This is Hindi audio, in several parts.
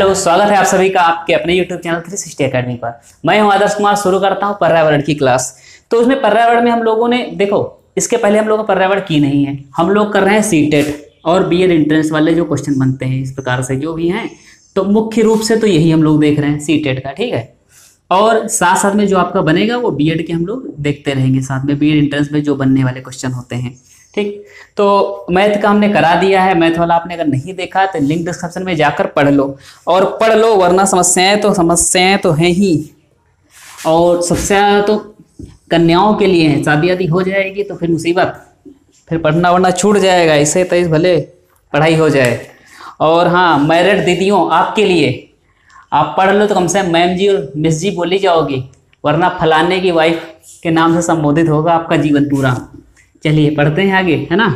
हेलो, स्वागत है आप सभी का आपके अपने YouTube चैनल 360 एकेडमी पर। मैं हूं आदर्श कुमार। शुरू करता हूं पर्यावरण की क्लास। तो उसमें पर्यावरण में हम लोगों ने देखो, इसके पहले हम लोगों ने पर्यावरण की नहीं है। हम लोग कर रहे हैं सीटेट और बीएड एंट्रेंस वाले जो क्वेश्चन बनते हैं इस प्रकार से जो भी हैं, तो मुख्य रूप से तो यही हम लोग देख रहे हैं सीटेट का, ठीक है। और साथ साथ में जो आपका बनेगा वो बीएड के हम लोग देखते रहेंगे, साथ में बीएड एंट्रेंस में जो बनने वाले क्वेश्चन होते हैं, ठीक। तो मैथ का हमने करा दिया है। मैथ वाला आपने अगर नहीं देखा तो लिंक डिस्क्रिप्शन में जाकर पढ़ लो और पढ़ लो, वरना समस्याएं तो हैं ही। और समस्या तो कन्याओं के लिए है, शादी आदि हो जाएगी तो फिर मुसीबत, फिर पढ़ना वरना छूट जाएगा। इससे तो इस भले पढ़ाई हो जाए। और हाँ, मैरिड दीदियों आपके लिए, आप पढ़ लो तो कम से कम मैम जी और मिस जी बोली जाओगी, वरना फलाने की वाइफ के नाम से संबोधित होगा आपका जीवन पूरा। चलिए पढ़ते हैं आगे, है ना।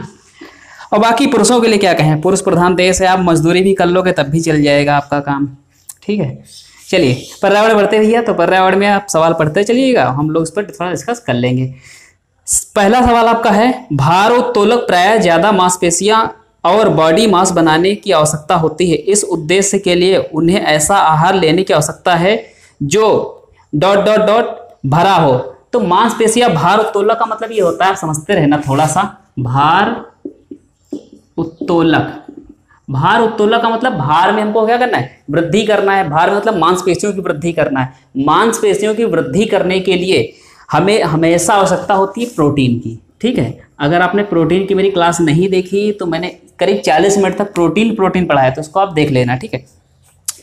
और बाकी पुरुषों के लिए क्या कहें, पुरुष प्रधान देश है, आप मजदूरी भी कर लोगे तब भी चल जाएगा आपका काम, ठीक है। चलिए पर्यावरण बढ़ते भैया, तो पर्यावरण में आप सवाल पढ़ते चलिएगा, हम लोग इस पर थोड़ा डिस्कस कर लेंगे। पहला सवाल आपका है, भारोत्तोलक प्रायः ज्यादा मांसपेशियां और बॉडी मास बनाने की आवश्यकता होती है। इस उद्देश्य के लिए उन्हें ऐसा आहार लेने की आवश्यकता है जो ... भरा हो। तो मांसपेशियां, भार उत्तोलक का मतलब ये होता है, आप समझते रहना थोड़ा सा। भार उत्तोलक, भार उत्तोलक का मतलब भार में हमको क्या करना है, वृद्धि करना है। भार में मतलब मांसपेशियों की वृद्धि करना है। मांसपेशियों की वृद्धि करने के लिए हमें हमेशा आवश्यकता होती है प्रोटीन की, ठीक है। अगर आपने प्रोटीन की मेरी क्लास नहीं देखी तो मैंने करीब 40 मिनट तक प्रोटीन पढ़ाया, तो उसको आप देख लेना, ठीक है।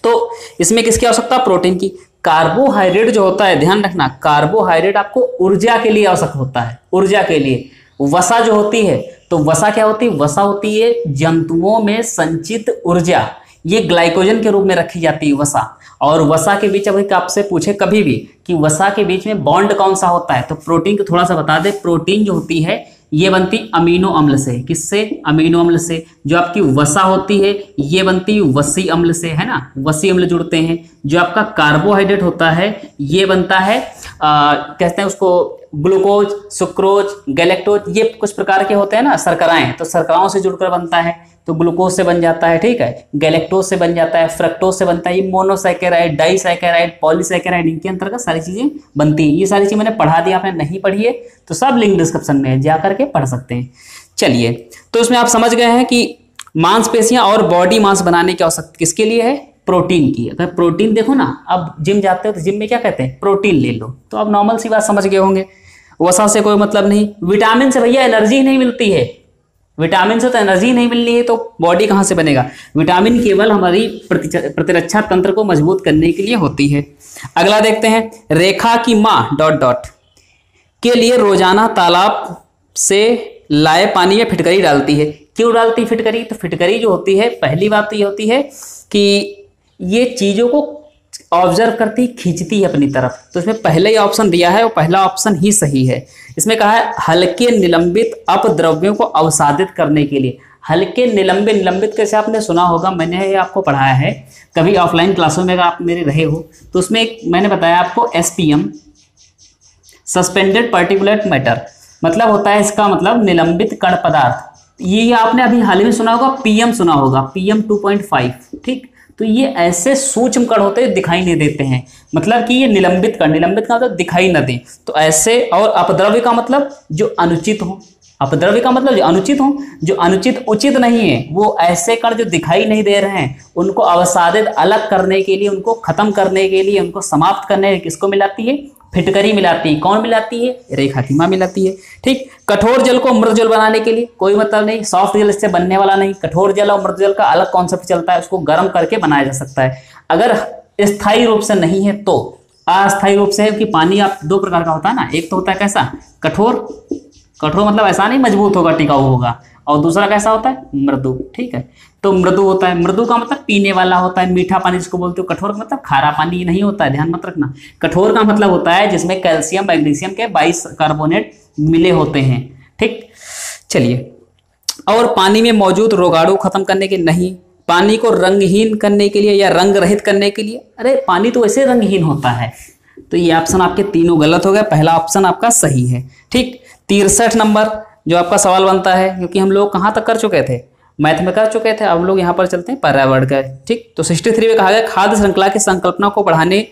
तो इसमें किसकी आवश्यकता, प्रोटीन की। कार्बोहाइड्रेट जो होता है, ध्यान रखना, कार्बोहाइड्रेट आपको ऊर्जा के लिए आवश्यक होता है, ऊर्जा के लिए। वसा जो होती है, तो वसा क्या होती है, वसा होती है जंतुओं में संचित ऊर्जा, ये ग्लाइकोजन के रूप में रखी जाती है वसा। और वसा के बीच, अभी आपसे पूछे कभी भी कि वसा के बीच में बॉन्ड कौन सा होता है, तो प्रोटीन को थोड़ा सा बता दे। प्रोटीन जो होती है ये बनती अमीनो अम्ल से। किससे, अमीनो अम्ल से। जो आपकी वसा होती है ये बनती वसी अम्ल से, है ना, वसी अम्ल जुड़ते हैं। जो आपका कार्बोहाइड्रेट होता है ये बनता है कहते हैं उसको ग्लूकोज, सुक्रोज, गैलेक्टोज, ये कुछ प्रकार के होते हैं ना शर्कराएं, तो शर्कराओं से जुड़कर बनता है, तो ग्लूकोज से बन जाता है, ठीक है। गैलेक्टोज से बन जाता है, फ्रक्टोज से बनता है, ये मोनोसैकेराइड, डाइसैकेराइड, पॉलीसैकेराइड, इनके अंतर्गत सारी चीजें बनती हैं। ये सारी चीजें मैंने पढ़ा दी, आपने नहीं पढ़ी है तो सब लिंक डिस्क्रिप्शन में है, जा करके पढ़ सकते हैं। चलिए, तो इसमें आप समझ गए हैं कि मांसपेशियां और बॉडी मास बनाने की आवश्यकता किसके लिए है, प्रोटीन की। अगर प्रोटीन देखो ना, अब जिम जाते हो तो जिम में क्या कहते हैं, प्रोटीन ले लो, तो अब नॉर्मल सी बात समझ गए होंगे। वसा से कोई मतलब नहीं। विटामिन से भैया एनर्जी नहीं मिलती है, विटामिन से तो एनर्जी नहीं मिलनी है, तो बॉडी कहां से बनेगा। विटामिन केवल हमारी प्रतिरक्षा तंत्र को मजबूत करने के लिए होती है। अगला देखते हैं, रेखा की माँ ... के लिए रोजाना तालाब से लाए पानी में फिटकरी डालती है। क्यों डालती फिटकरी, तो फिटकरी जो होती है, पहली बात तो ये होती है कि ये चीजों को ऑब्जर्व करती, खींचती है अपनी तरफ। तो इसमें पहले ही ऑप्शन दिया है, वो पहला ऑप्शन ही सही है। इसमें कहा है हल्के निलंबित अपद्रव्यों को अवसादित करने के लिए। हल्के निलंबित कैसे आपने सुना होगा, मैंने ये आपको पढ़ाया है कभी ऑफलाइन क्लासों में, अगर आप मेरे रहे हो तो उसमें मैंने बताया आपको SPM, सस्पेंडेड पार्टिकुलेट मैटर, मतलब होता है इसका मतलब निलंबित कण पदार्थ। ये आपने अभी हाल ही में सुना होगा, PM सुना होगा, PM 2.5, ठीक। तो ये ऐसे सूक्ष्म कण होते हैं, दिखाई नहीं देते हैं, मतलब कि ये निलंबित कण, निलंबित का मतलब दिखाई न दे, तो ऐसे। और अपद्रव्य का मतलब जो अनुचित हो, अपद्रव्य का मतलब जो अनुचित हो, जो अनुचित उचित नहीं है, वो ऐसे कण जो दिखाई नहीं दे रहे हैं, उनको अवसादित अलग करने के लिए, उनको खत्म करने के लिए, उनको समाप्त करने के लिए किसको मिलाती है, फिटकरी मिलाती है। कौन मिलाती है, रेखा की माँ मिलाती है, ठीक। कठोर जल को मृद जल बनाने के लिए कोई मतलब नहीं, सॉफ्ट जल इससे बनने वाला नहीं। कठोर जल और मृद जल का अलग कॉन्सेप्ट चलता है, उसको गर्म करके बनाया जा सकता है। अगर स्थायी रूप से नहीं है तो अस्थायी रूप से है, कि पानी आप दो प्रकार का होता है ना, एक तो होता है कैसा, कठोर, कठोर मतलब ऐसा नहीं मजबूत होगा, टिकाऊ होगा, और दूसरा कैसा होता है, मृदु, ठीक है। तो मृदु होता है, मृदु का मतलब पीने वाला होता है, मीठा पानी जिसको बोलते हो। कठोर का मतलब खारा पानी नहीं होता है, ध्यान मत रखना। कठोर का मतलब होता है जिसमें कैल्शियम मैग्नीशियम के 22 कार्बोनेट मिले होते हैं, ठीक। चलिए, और पानी में मौजूद रोगाणु खत्म करने के नहीं, पानी को रंगहीन करने के लिए या रंग रहित करने के लिए। अरे पानी तो वैसे रंगहीन होता है, तो ये ऑप्शन आपके तीनों गलत हो गया, पहला ऑप्शन आपका सही है, ठीक। 63 नंबर जो आपका सवाल बनता है, क्योंकि हम लोग कहाँ तक कर चुके थे, मैथ में कर चुके थे, अब हम लोग यहाँ पर चलते हैं पर्यावरण का। ठीक, तो 63 में कहा गया खाद्य श्रृंखला की संकल्पना को बढ़ाने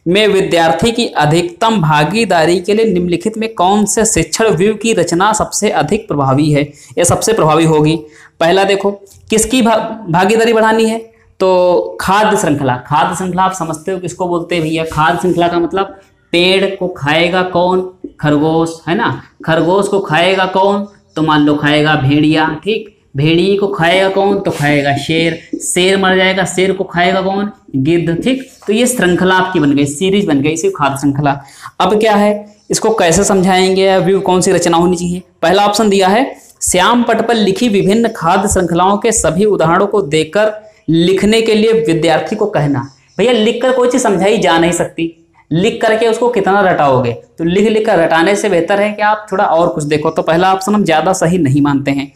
में विद्यार्थी की अधिकतम भागीदारी के लिए निम्नलिखित में कौन से शिक्षण व्यूह की रचना सबसे अधिक प्रभावी है या सबसे प्रभावी होगी। पहला देखो, किसकी भागीदारी बढ़ानी है, तो खाद्य श्रृंखला। खाद्य श्रृंखला आप समझते हो किसको बोलते हैं भैया? खाद्य श्रृंखला का मतलब पेड़ को खाएगा कौन? खरगोश, है ना। खरगोश को खाएगा कौन? तो मान लो खाएगा भेड़िया। ठीक, भेड़िए को खाएगा कौन? तो खाएगा शेर। शेर मर जाएगा, शेर को खाएगा कौन? गिद्ध। ठीक, तो ये श्रृंखला आपकी बन गई, सीरीज बन गई, इसी खाद्य श्रृंखला। अब क्या है, इसको कैसे समझाएंगे, व्यू कौन सी रचना होनी चाहिए? पहला ऑप्शन दिया है, श्याम पट पर लिखी विभिन्न खाद्य श्रृंखलाओं के सभी उदाहरणों को देखकर लिखने के लिए विद्यार्थी को कहना। भैया लिख कर कोई चीज समझाई जा नहीं सकती, लिख करके उसको कितना रटाओगे? तो लिख लिख कर रटाने से बेहतर है कि आप थोड़ा और कुछ देखो। तो पहला ऑप्शन हम ज्यादा सही नहीं मानते हैं।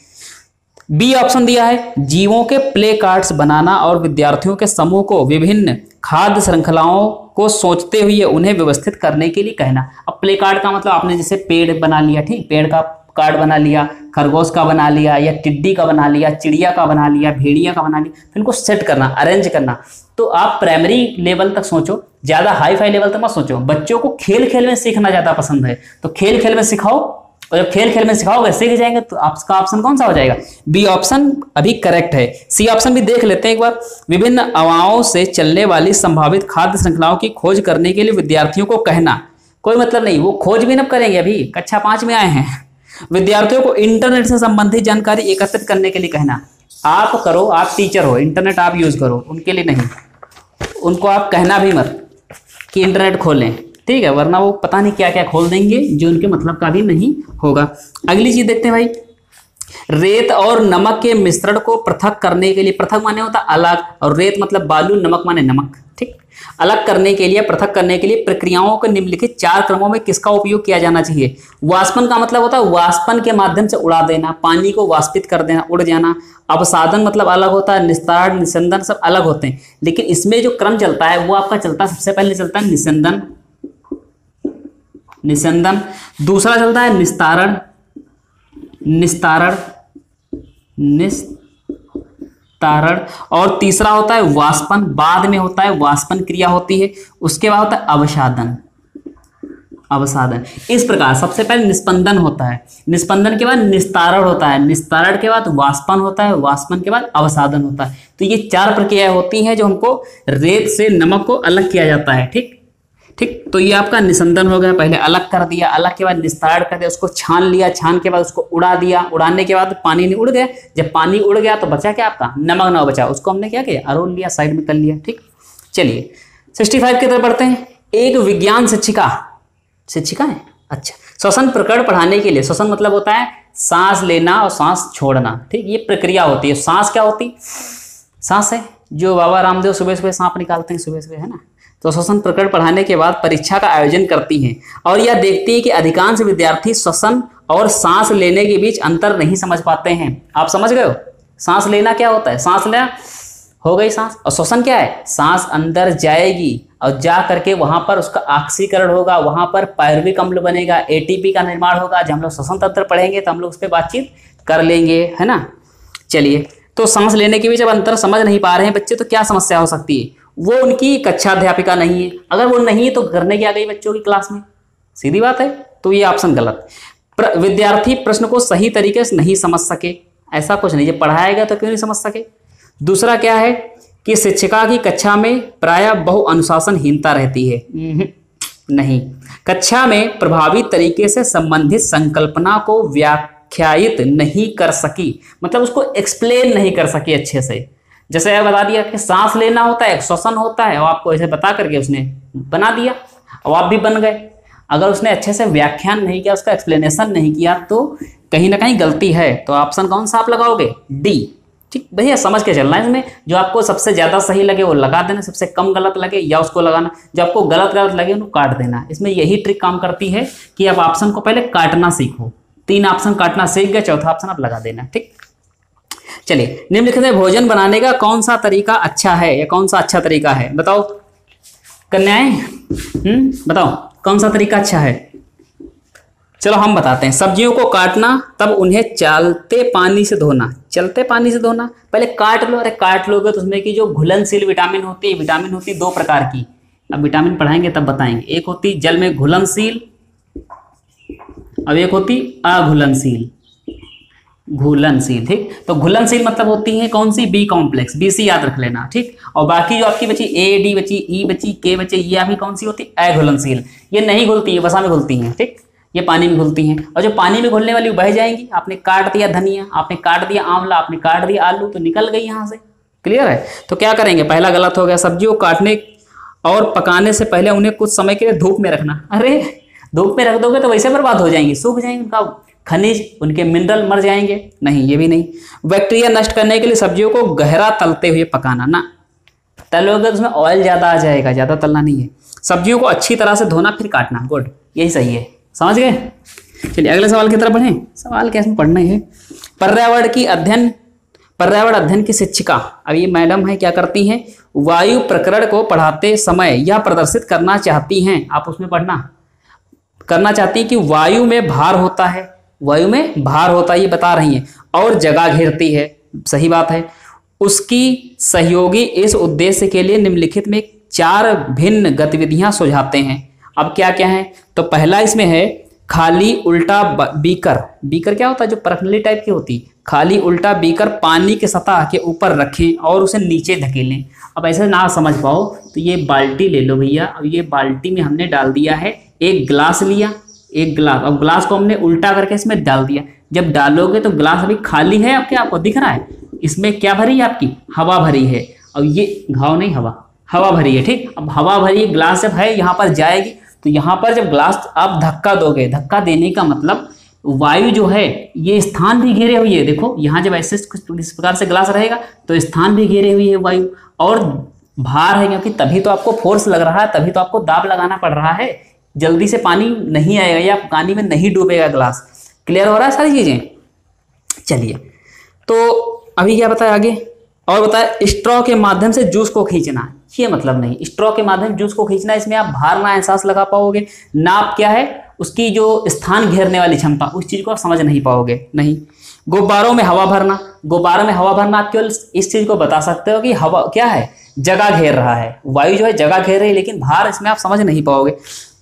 बी ऑप्शन दिया है, जीवों के प्ले कार्ड्स बनाना और विद्यार्थियों के समूह को विभिन्न खाद्य श्रृंखलाओं को सोचते हुए उन्हें व्यवस्थित करने के लिए कहना। अब प्ले कार्ड का मतलब आपने जैसे पेड़ बना लिया, ठीक, पेड़ का कार्ड बना लिया, खरगोश का बना लिया, या टिड्डी का बना लिया, चिड़िया का बना लिया, भेड़िया का बना लिया, फिर इनको सेट करना, अरेंज करना। तो आप प्राइमरी लेवल तक सोचो, ज्यादा हाई फाई लेवल तक मत सोचो। बच्चों को खेल खेल में सीखना ज्यादा पसंद है, तो खेल खेल में सिखाओ, और जब खेल खेल में सिखाओगे सीख जाएंगे। तो आपका ऑप्शन कौन सा हो जाएगा? बी ऑप्शन अभी करेक्ट है। सी ऑप्शन भी देख लेते हैं एक बार, विभिन्न अवाओं से चलने वाली संभावित खाद्य श्रृंखलाओं की खोज करने के लिए विद्यार्थियों को कहना। कोई मतलब नहीं, वो खोज भी न करेंगे, अभी कक्षा 5 में आए हैं। विद्यार्थियों को इंटरनेट से संबंधित जानकारी एकत्रित करने के लिए कहना। आप करो, आप टीचर हो, इंटरनेट आप यूज करो, उनके लिए नहीं। उनको आप कहना भी मत कि इंटरनेट खोलें, ठीक है, वरना वो पता नहीं क्या क्या खोल देंगे जो उनके मतलब का भी नहीं होगा। अगली चीज देखते हैं भाई, रेत और नमक के मिश्रण को पृथक करने के लिए, पृथक माने होता अलग, और रेत मतलब बालू, नमक माने नमक, ठीक, अलग करने के लिए, पृथक करने के लिए प्रक्रियाओं को निम्नलिखित 4 क्रमों में किसका उपयोग किया जाना चाहिए? वाष्पन का मतलब होता है वाष्पन के माध्यम से उड़ा देना, पानी को वाष्पित कर देना, उड़ जाना। अवसादन मतलब अलग होता है, निस्तारण, निस्यंदन सब अलग होते हैं, लेकिन इसमें जो क्रम चलता है वो आपका चलता है, सबसे पहले चलता है निस्यंदन, निस्यंदन, दूसरा चलता है निस्तारण, निस्तारण, निस्तारण, और तीसरा होता है वाष्पन, बाद में होता है वाष्पन क्रिया होती है, उसके बाद होता है अवसादन, अवसादन। इस प्रकार सबसे पहले निस्पंदन होता है, निस्पंदन के बाद निस्तारण होता है, निस्तारण के बाद वाष्पन होता है, वाष्पन के बाद अवसादन होता है। तो ये 4 प्रक्रियाएं होती हैं जो हमको रेत से नमक को अलग किया जाता है, ठीक ठीक। तो ये आपका निस्पंदन हो गया, पहले अलग कर दिया, अलग के बाद निस्तारण कर दिया, उसको छान लिया, छान के बाद उसको उड़ा दिया, उड़ाने के बाद पानी नहीं उड़ गया, जब पानी उड़ गया तो बचा क्या आपका? नमक ना बचा, उसको हमने क्या किया? अरोल लिया, साइड में कर लिया, ठीक। चलिए 65 की तरफ बढ़ते हैं। एक विज्ञान शिक्षिका, शिक्षिका है, अच्छा, श्वसन प्रकरण पढ़ाने के लिए, श्वसन मतलब होता है सांस लेना और सांस छोड़ना, ठीक, ये प्रक्रिया होती है। सांस क्या होती? सांस है जो बाबा रामदेव सुबह सुबह सांप निकालते हैं सुबह सुबह, है ना। तो श्वसन प्रकरण पढ़ाने के बाद परीक्षा का आयोजन करती हैं और यह देखती है कि अधिकांश विद्यार्थी श्वसन और सांस लेने के बीच अंतर नहीं समझ पाते हैं। आप समझ गए हो? सांस लेना क्या होता है? सांस लेना हो गई सांस, और श्वसन क्या है? सांस अंदर जाएगी और जा करके वहां पर उसका ऑक्सीकरण होगा, वहां पर पायरुविक अम्ल बनेगा, एटीपी का निर्माण होगा। जब हम लोग श्वसन तंत्र पढ़ेंगे तो हम लोग उस पर बातचीत कर लेंगे, है ना। चलिए, तो सांस लेने के बीच जब अंतर समझ नहीं पा रहे हैं बच्चे तो क्या समस्या हो सकती है? वो उनकी कक्षा अध्यापिका नहीं है, अगर वो नहीं है तो करने क्या गई बच्चों की क्लास में? सीधी बात है, तो ये ऑप्शन गलत। विद्यार्थी प्रश्न को सही तरीके से नहीं समझ सके, ऐसा कुछ नहीं, जब पढ़ाएगा तो क्यों नहीं समझ सके। दूसरा क्या है कि शिक्षिका की कक्षा में प्रायः बहु अनुशासनहीनता रहती है। नहीं, कक्षा में प्रभावी तरीके से संबंधित संकल्पना को व्याख्यायित नहीं कर सकी, मतलब उसको एक्सप्लेन नहीं कर सकी अच्छे से। जैसे बता दिया कि सांस लेना होता है, श्वसन होता है, और आपको ऐसे बता करके उसने बना दिया और आप भी बन गए। अगर उसने अच्छे से व्याख्यान नहीं किया, उसका एक्सप्लेनेशन नहीं किया, तो कहीं ना कहीं गलती है। तो ऑप्शन कौन सा आप लगाओगे? डी, ठीक भैया, समझ के चलना है इसमें। जो आपको सबसे ज्यादा सही लगे वो लगा देना, सबसे कम गलत लगे या उसको लगाना, जो आपको गलत गलत लगे उनको काट देना। इसमें यही ट्रिक काम करती है कि आप ऑप्शन को पहले काटना सीखो। 3 ऑप्शन काटना सीख गए, चौथा ऑप्शन आप लगा देना, ठीक। चलिए, निम्नलिखित में भोजन बनाने का कौन सा तरीका अच्छा है या कौन सा अच्छा तरीका है? बताओ कन्याएं, बताओ कौन सा तरीका अच्छा है? चलो हम बताते हैं। सब्जियों को काटना, तब उन्हें चलते पानी से धोना। चलते पानी से धोना, पहले काट लो। अरे काट लोगे तो उसमें की जो घुलनशील विटामिन होती है, विटामिन होती है 2 प्रकार की। अब विटामिन पढ़ाएंगे तब बताएंगे। एक होती जल में घुलनशील, अब एक होती अघुलनशील। घुलनशील, ठीक। तो घुलनशील मतलब होती है कौन सी? बी कॉम्प्लेक्स, बी सी याद रख लेना, ठीक। और बाकी जो आपकी बची ए डी बची, ई बची, के बचे, ये आपकी कौन सी होती है? अघुलनशील। ये नहीं घुलती है, वसा में घुलती हैं, ठीक। ये पानी में घुलती हैं। और जो पानी में घुलने वाली बह जाएंगी। आपने काट दिया धनिया, आपने काट दिया आंवला, आपने काट दिया आलू, तो निकल गई यहाँ से। क्लियर है? तो क्या करेंगे? पहला गलत हो गया। सब्जियों को काटने और पकाने से पहले उन्हें कुछ समय के लिए धूप में रखना। अरे धूप में रख दोगे तो वैसे बर्बाद हो जाएंगी, सूख जाएंगे, उनका खनिज, उनके मिनरल मर जाएंगे। नहीं, ये भी नहीं। बैक्टीरिया नष्ट करने के लिए सब्जियों को गहरा तलते हुए पकाना। ना तलोगे तो उसमें ऑयल ज़्यादा आ जाएगा, ज़्यादा तलना नहीं है। सब्जियों को अच्छी तरह से धोना फिर काटना। गुड, यही सही है। समझ गए? चलिए अगले सवाल की तरफ बढ़ें। सवाल कैसे पढ़ना है? पर्यावरण अध्ययन की शिक्षिका, अब ये मैडम है, क्या करती हैं? वायु प्रकरण को पढ़ाते समय यह प्रदर्शित करना चाहती हैं, आप उसमें पढ़ना, करना चाहती हैं कि वायु में भार होता है, वायु में भार होता है, ये बता रही हैं, और जगह घेरती है। सही बात है। उसकी सहयोगी इस उद्देश्य के लिए निम्नलिखित में 4 भिन्न गतिविधियां सुझाते हैं। अब क्या क्या है? तो पहला इसमें है खाली उल्टा बीकर। बीकर क्या होता है? जो परखनली टाइप की होती है। खाली उल्टा बीकर पानी के सतह के ऊपर रखें और उसे नीचे धकेलें। अब ऐसे ना समझ पाओ तो ये बाल्टी ले लो भैया। अब ये बाल्टी में हमने डाल दिया है, एक गिलास लिया, एक गिलास। अब गिलास को हमने उल्टा करके इसमें डाल दिया। जब डालोगे तो गिलास अभी खाली है, अब क्या आपको दिख रहा है? इसमें क्या भरी है? आपकी हवा भरी है। अब ये घाव नहीं, हवा भरी है, ठीक। अब हवा भरी गिलास जब है यहाँ पर जाएगी, तो यहाँ पर जब ग्लास आप धक्का दोगे, धक्का देने का मतलब वायु जो है ये स्थान भी घेरे हुई है। देखो यहाँ जब ऐसे इस प्रकार से ग्लास रहेगा तो स्थान भी घेरे हुई है वायु, और भार है, क्योंकि तभी तो आपको फोर्स लग रहा है, तभी तो आपको दाब लगाना पड़ रहा है। जल्दी से पानी नहीं आएगा या पानी में नहीं डूबेगा ग्लास। क्लियर हो रहा है सारी चीजें? चलिए, तो अभी क्या बताया आगे? और बताया स्ट्रॉ के माध्यम से जूस को खींचना। ये मतलब नहीं, स्ट्रॉ के माध्यम जूस को खींचना, इसमें आप भार ना एहसास लगा पाओगे। नाप क्या है? उसकी जो स्थान घेरने वाली क्षमता, उस चीज को आप समझ नहीं पाओगे। नहीं। गुब्बारों में हवा भरना। गुब्बारों में हवा भरना, आप केवल इस चीज को बता सकते हो कि हवा क्या है? जगह घेर रहा है, वायु जो है जगह घेर रही है, लेकिन भार इसमें आप समझ नहीं पाओगे।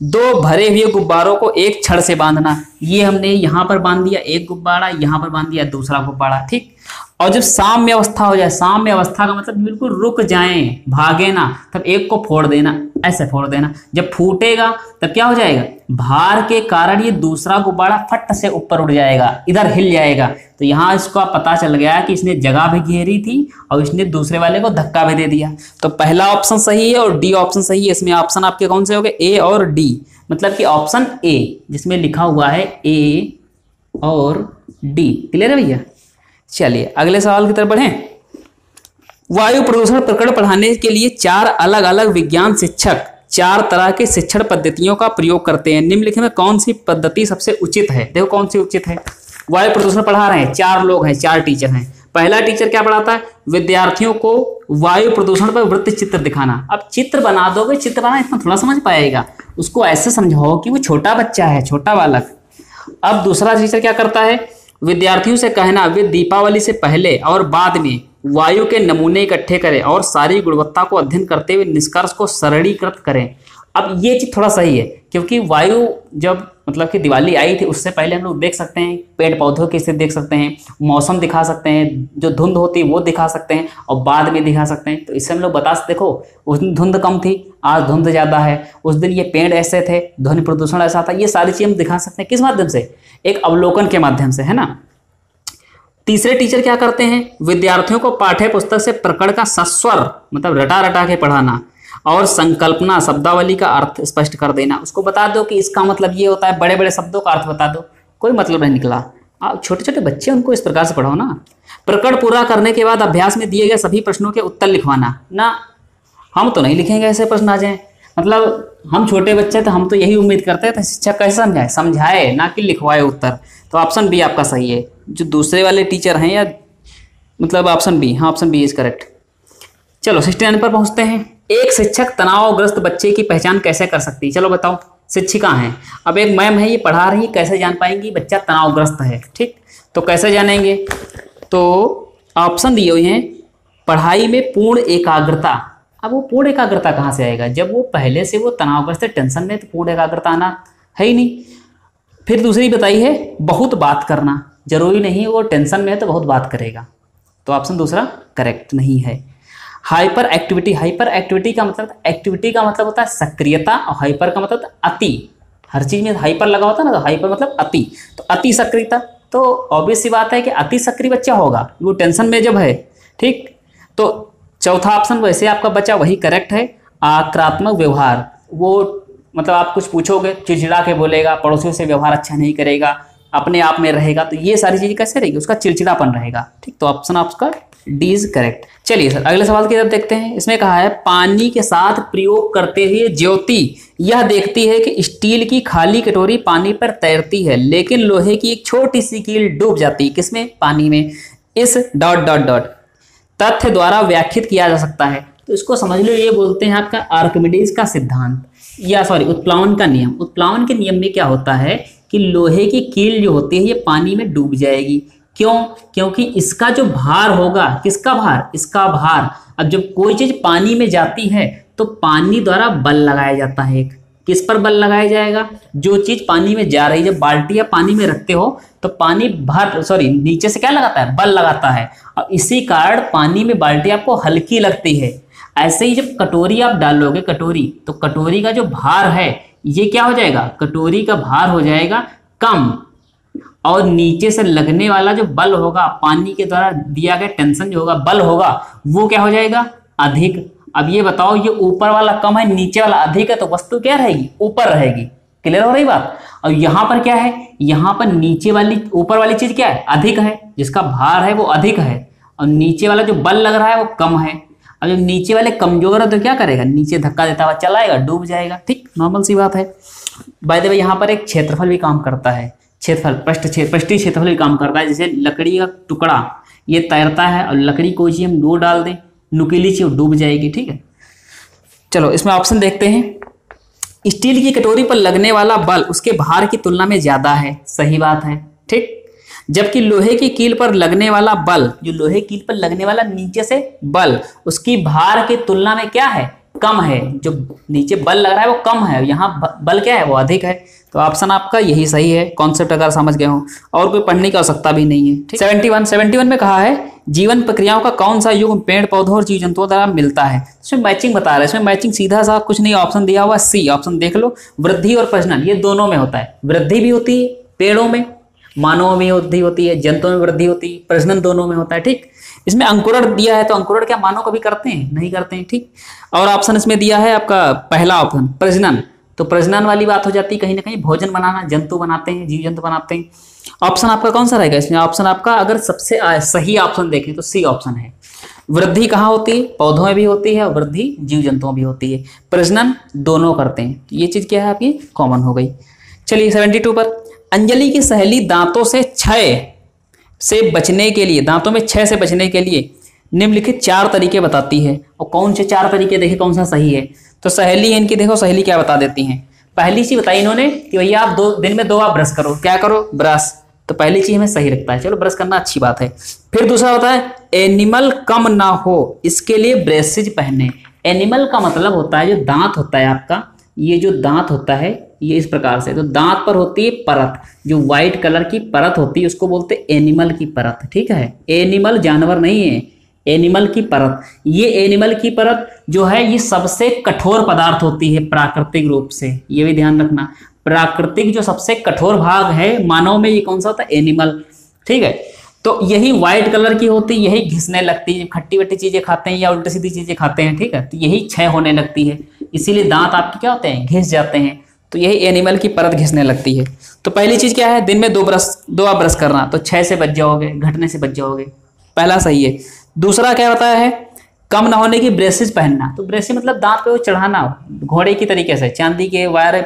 2 भरे हुए गुब्बारों को एक छड़ से बांधना। ये हमने यहाँ पर बांध दिया एक गुब्बारा, यहाँ पर बांध दिया दूसरा गुब्बारा, ठीक। और जब साम्य अवस्था हो जाए, साम्य अवस्था का मतलब बिल्कुल रुक जाएं, भागे ना, तब एक को फोड़ देना, ऐसे फोड़ देना। जब फूटेगा तब क्या हो जाएगा? भार के कारण ये दूसरा गुब्बारा फट से ऊपर उड़ जाएगा, इधर हिल जाएगा। तो यहाँ इसको पता चल गया कि इसने जगह भी घेरी थी और इसने दूसरे वाले को धक्का भी दे दिया। तो पहला ऑप्शन सही है और डी ऑप्शन सही है। इसमें ऑप्शन आपके कौन से हो गए? ए और डी, मतलब कि ऑप्शन ए जिसमें लिखा हुआ है ए और डी। क्लियर है भैया? चलिए अगले सवाल की तरफ बढ़ें। वायु प्रदूषण प्रकरण पढ़ाने के लिए 4 अलग अलग विज्ञान शिक्षक 4 तरह के शिक्षण पद्धतियों का प्रयोग करते हैं। निम्नलिखित में कौन सी पद्धति सबसे उचित है? देखो कौन सी उचित है। वायु प्रदूषण पढ़ा रहे हैं, 4 लोग हैं, 4 टीचर हैं। पहला टीचर क्या पढ़ाता है? विद्यार्थियों को वायु प्रदूषण पर वृत्त चित्र दिखाना। अब चित्र बना दोगे, चित्र बनाना इतना थोड़ा समझ पाएगा, उसको ऐसे समझाओ कि वो छोटा बच्चा है, छोटा बालक। अब दूसरा टीचर क्या करता है? विद्यार्थियों से कहना वे दीपावली से पहले और बाद में वायु के नमूने इकट्ठे करें और सारी गुणवत्ता को अध्ययन करते हुए निष्कर्ष को सरलीकृत करें। अब ये चीज थोड़ा सही है, क्योंकि वायु जब मतलब कि दिवाली आई थी उससे पहले हम लोग देख सकते हैं पेड़ पौधों की स्थिति देख सकते हैं, मौसम दिखा सकते हैं, जो धुंध होती है वो दिखा सकते हैं और बाद में दिखा सकते हैं। तो इससे हम लोग बता सकते, देखो उस दिन धुंध कम थी, आज धुंध ज्यादा है, उस दिन ये पेड़ ऐसे थे, ध्वनि प्रदूषण ऐसा था। ये सारी चीज हम दिखा सकते हैं किस माध्यम से? एक अवलोकन के माध्यम से, है ना। तीसरे टीचर क्या करते हैं? विद्यार्थियों को पाठ्य पुस्तक से प्रकरण का सस्वर मतलब रटा रटा के पढ़ाना और संकल्पना शब्दावली का अर्थ स्पष्ट कर देना। उसको बता दो कि इसका मतलब ये होता है, बड़े बड़े शब्दों का अर्थ बता दो, कोई मतलब नहीं निकला। आप छोटे छोटे बच्चे उनको इस प्रकार से पढ़ाओ ना। प्रकरण पूरा करने के बाद अभ्यास में दिए गए सभी प्रश्नों के उत्तर लिखवाना। ना हम तो नहीं लिखेंगे ऐसे प्रश्न आ जाए, मतलब हम छोटे बच्चे तो हम तो यही उम्मीद करते थे शिक्षक कैसे समझाए, समझाए ना कि लिखवाए उत्तर। तो ऑप्शन बी आपका सही है। जो दूसरे वाले टीचर हैं या मतलब ऑप्शन बी, हाँ ऑप्शन बी इज करेक्ट। चलो 69 पर पहुंचते हैं। एक शिक्षक तनावग्रस्त बच्चे की पहचान कैसे कर सकती है? चलो बताओ। शिक्षिका हैं। अब एक मैम है, ये पढ़ा रही है, कैसे जान पाएंगी बच्चा तनावग्रस्त है, ठीक। तो कैसे जानेंगे, तो ऑप्शन दिए हुए हैं, पढ़ाई में पूर्ण एकाग्रता। अब वो पूर्ण एकाग्रता कहाँ से आएगा, जब वो पहले से वो तनावग्रस्त है, टेंशन में, तो पूर्ण एकाग्रता आना है ही नहीं। फिर दूसरी बताई है बहुत बात करना, जरूरी नहीं वो टेंशन में है तो बहुत बात करेगा, तो ऑप्शन दूसरा करेक्ट नहीं है। हाइपर एक्टिविटी, हाइपर एक्टिविटी का मतलब, एक्टिविटी का मतलब होता है सक्रियता, और हाइपर का मतलब अति। हर चीज में हाइपर लगा होता है ना, तो हाइपर मतलब अति, तो अति सक्रियता। तो ऑब्वियस सी बात है कि अति सक्रिय बच्चा होगा, वो टेंशन में जब है, ठीक। तो चौथा ऑप्शन वैसे आपका बच्चा वही करेक्ट है। आक्रामक व्यवहार, वो मतलब आप कुछ पूछोगे चिड़चिड़ा के बोलेगा, पड़ोसियों से व्यवहार अच्छा नहीं करेगा, अपने आप में रहेगा, तो ये सारी चीजें कैसे रहेगी, उसका चिड़चिड़ापन रहेगा, ठीक। तो ऑप्शन आपका डी इज करेक्ट। चलिए सर अगले सवाल की तरफ देखते हैं। इसमें कहा है पानी के साथ प्रयोग करते हुए ज्योति यह देखती है कि स्टील की खाली कटोरी पानी पर तैरती है, लेकिन लोहे की एक छोटी सी कील डूब जाती है, किसमें, पानी में। इस डॉट डॉट डॉट तथ्य द्वारा व्याख्यात किया जा सकता है। तो इसको समझ लो, ये बोलते हैं आपका आर्किमिडीज का सिद्धांत, या सॉरी उत्प्लावन का नियम। उत्प्लावन के नियम में क्या होता है कि लोहे की कील जो होती है ये पानी में डूब जाएगी। क्यों, क्योंकि इसका जो भार होगा, किसका भार, इसका भार। अब जब कोई चीज पानी में जाती है तो पानी द्वारा बल लगाया जाता है। एक किस पर बल लगाया जाएगा, जो चीज पानी में जा रही है, जब बाल्टी या पानी में रखते हो तो पानी नीचे से क्या लगाता है, बल लगाता है, और इसी कारण पानी में बाल्टी आपको हल्की लगती है। ऐसे ही जब कटोरी आप डालोगे, कटोरी, तो कटोरी का जो भार है ये क्या हो जाएगा, कटोरी का भार हो जाएगा कम, और नीचे से लगने वाला जो बल होगा, पानी के द्वारा दिया गया टेंशन जो होगा, बल होगा, वो क्या हो जाएगा, अधिक। अब ये बताओ, ये ऊपर वाला कम है, नीचे वाला अधिक है, तो वस्तु क्या रहेगी, ऊपर रहेगी। क्लियर हो रही बात। और यहाँ पर क्या है, यहाँ पर नीचे वाली, ऊपर वाली चीज क्या है, अधिक है, जिसका भार है वो अधिक है, और नीचे वाला जो बल लग रहा है वो कम है। अब जब नीचे वाले कमजोर है तो क्या करेगा, नीचे धक्का देता हुआ चलाएगा, डूब जाएगा, ठीक, नॉर्मल सी बात है। बाय द वे यहाँ पर एक क्षेत्रफल भी काम करता है, क्षेत्रफल पृष्ठीय क्षेत्रफल भी काम करता है। जैसे लकड़ी का टुकड़ा ये तैरता है, और लकड़ी कोई चीज हम दूर डाल दें, नुकीली चीज डूब जाएगी, ठीक है। चलो इसमें ऑप्शन देखते हैं। स्टील की कटोरी पर लगने वाला बल उसके भार की तुलना में ज्यादा है, सही बात है, ठीक। जबकि लोहे की कील पर लगने वाला बल, जो लोहे की कील पर लगने वाला नीचे से बल, उसकी भार की तुलना में क्या है, कम है। जो नीचे बल लग रहा है वो कम है, यहाँ बल क्या है, वो अधिक है। तो ऑप्शन आपका यही सही है। कॉन्सेप्ट अगर समझ गए हो, और कोई पढ़ने की आवश्यकता भी नहीं है, ठीक। 71 में कहा है जीवन प्रक्रियाओं का कौन सा युग पेड़ पौधों और जीव जंतुओं द्वारा मिलता है। इसमें मैचिंग बता रहा है, इसमें मैचिंग सीधा सा कुछ नहीं, ऑप्शन दिया हुआ सी, ऑप्शन देख लो। वृद्धि और प्रजनन ये दोनों में होता है, वृद्धि भी होती है पेड़ों में, मानवों में वृद्धि होती है, जंतुओं में वृद्धि होती है, प्रजनन दोनों में होता है, ठीक। इसमें अंकुरण दिया है, तो अंकुरण क्या मानव कभी करते हैं, नहीं करते हैं, ठीक। और ऑप्शन इसमें दिया है आपका पहला ऑप्शन प्रजनन, तो प्रजनन वाली बात हो जाती है, कहीं ना कहीं भोजन बनाना, जंतु बनाते हैं, जीव जंतु बनाते हैं। ऑप्शन आपका कौन सा रहेगा इसमें, ऑप्शन आपका अगर सबसे सही ऑप्शन देखें तो सी ऑप्शन है। वृद्धि कहाँ होती है, पौधों में भी होती है, और वृद्धि जीव जंतुओं भी होती है, प्रजनन दोनों करते हैं। तो ये चीज क्या है आपकी कॉमन हो गई। चलिए 72 पर, अंजलि की सहेली दांतों से क्षय से बचने के लिए, दांतों में क्षय से बचने के लिए निम्नलिखित 4 तरीके बताती है। और कौन से 4 तरीके, देखे कौन सा सही है। तो सहेली है इनकी, देखो सहेली क्या बता देती हैं। पहली चीज बताई इन्होंने कि भैया आप दिन में 2 बार ब्रश करो, क्या करो, ब्रश। तो पहली चीज हमें सही लगता है, चलो ब्रश करना अच्छी बात है। फिर दूसरा होता है एनिमल कम ना हो इसके लिए ब्रेसेज पहने। एनिमल का मतलब होता है जो दांत होता है आपका, ये जो दांत होता है ये इस प्रकार से, तो दांत पर होती है परत, जो व्हाइट कलर की परत होती है उसको बोलते हैं एनिमल की परत, ठीक है। एनिमल जानवर नहीं है, एनिमल की परत। ये एनिमल की परत जो है ये सबसे कठोर पदार्थ होती है प्राकृतिक रूप से, ये भी ध्यान रखना। प्राकृतिक जो सबसे कठोर भाग है मानव में, ये कौन सा होता है, एनिमल, ठीक है। तो यही व्हाइट कलर की होती है, यही घिसने लगती है, खट्टी वट्टी चीजें खाते हैं या उल्टी सीधी चीजें खाते हैं, ठीक है। तो यही क्षय होने लगती है, इसीलिए दांत आपके क्या होते हैं, घिस जाते हैं। तो यही एनिमल की परत घिसने लगती है। तो पहली चीज क्या है, दिन में 2 बार ब्रश करना, तो क्षय से बच जाओगे, घटने से बच जाओगे, पहला सही है। दूसरा क्या बताया है, कम ना होने की ब्रेसेस पहनना। तो ब्रेसेस मतलब दांत पे वो चढ़ाना घोड़े की तरीके से, चांदी के वायर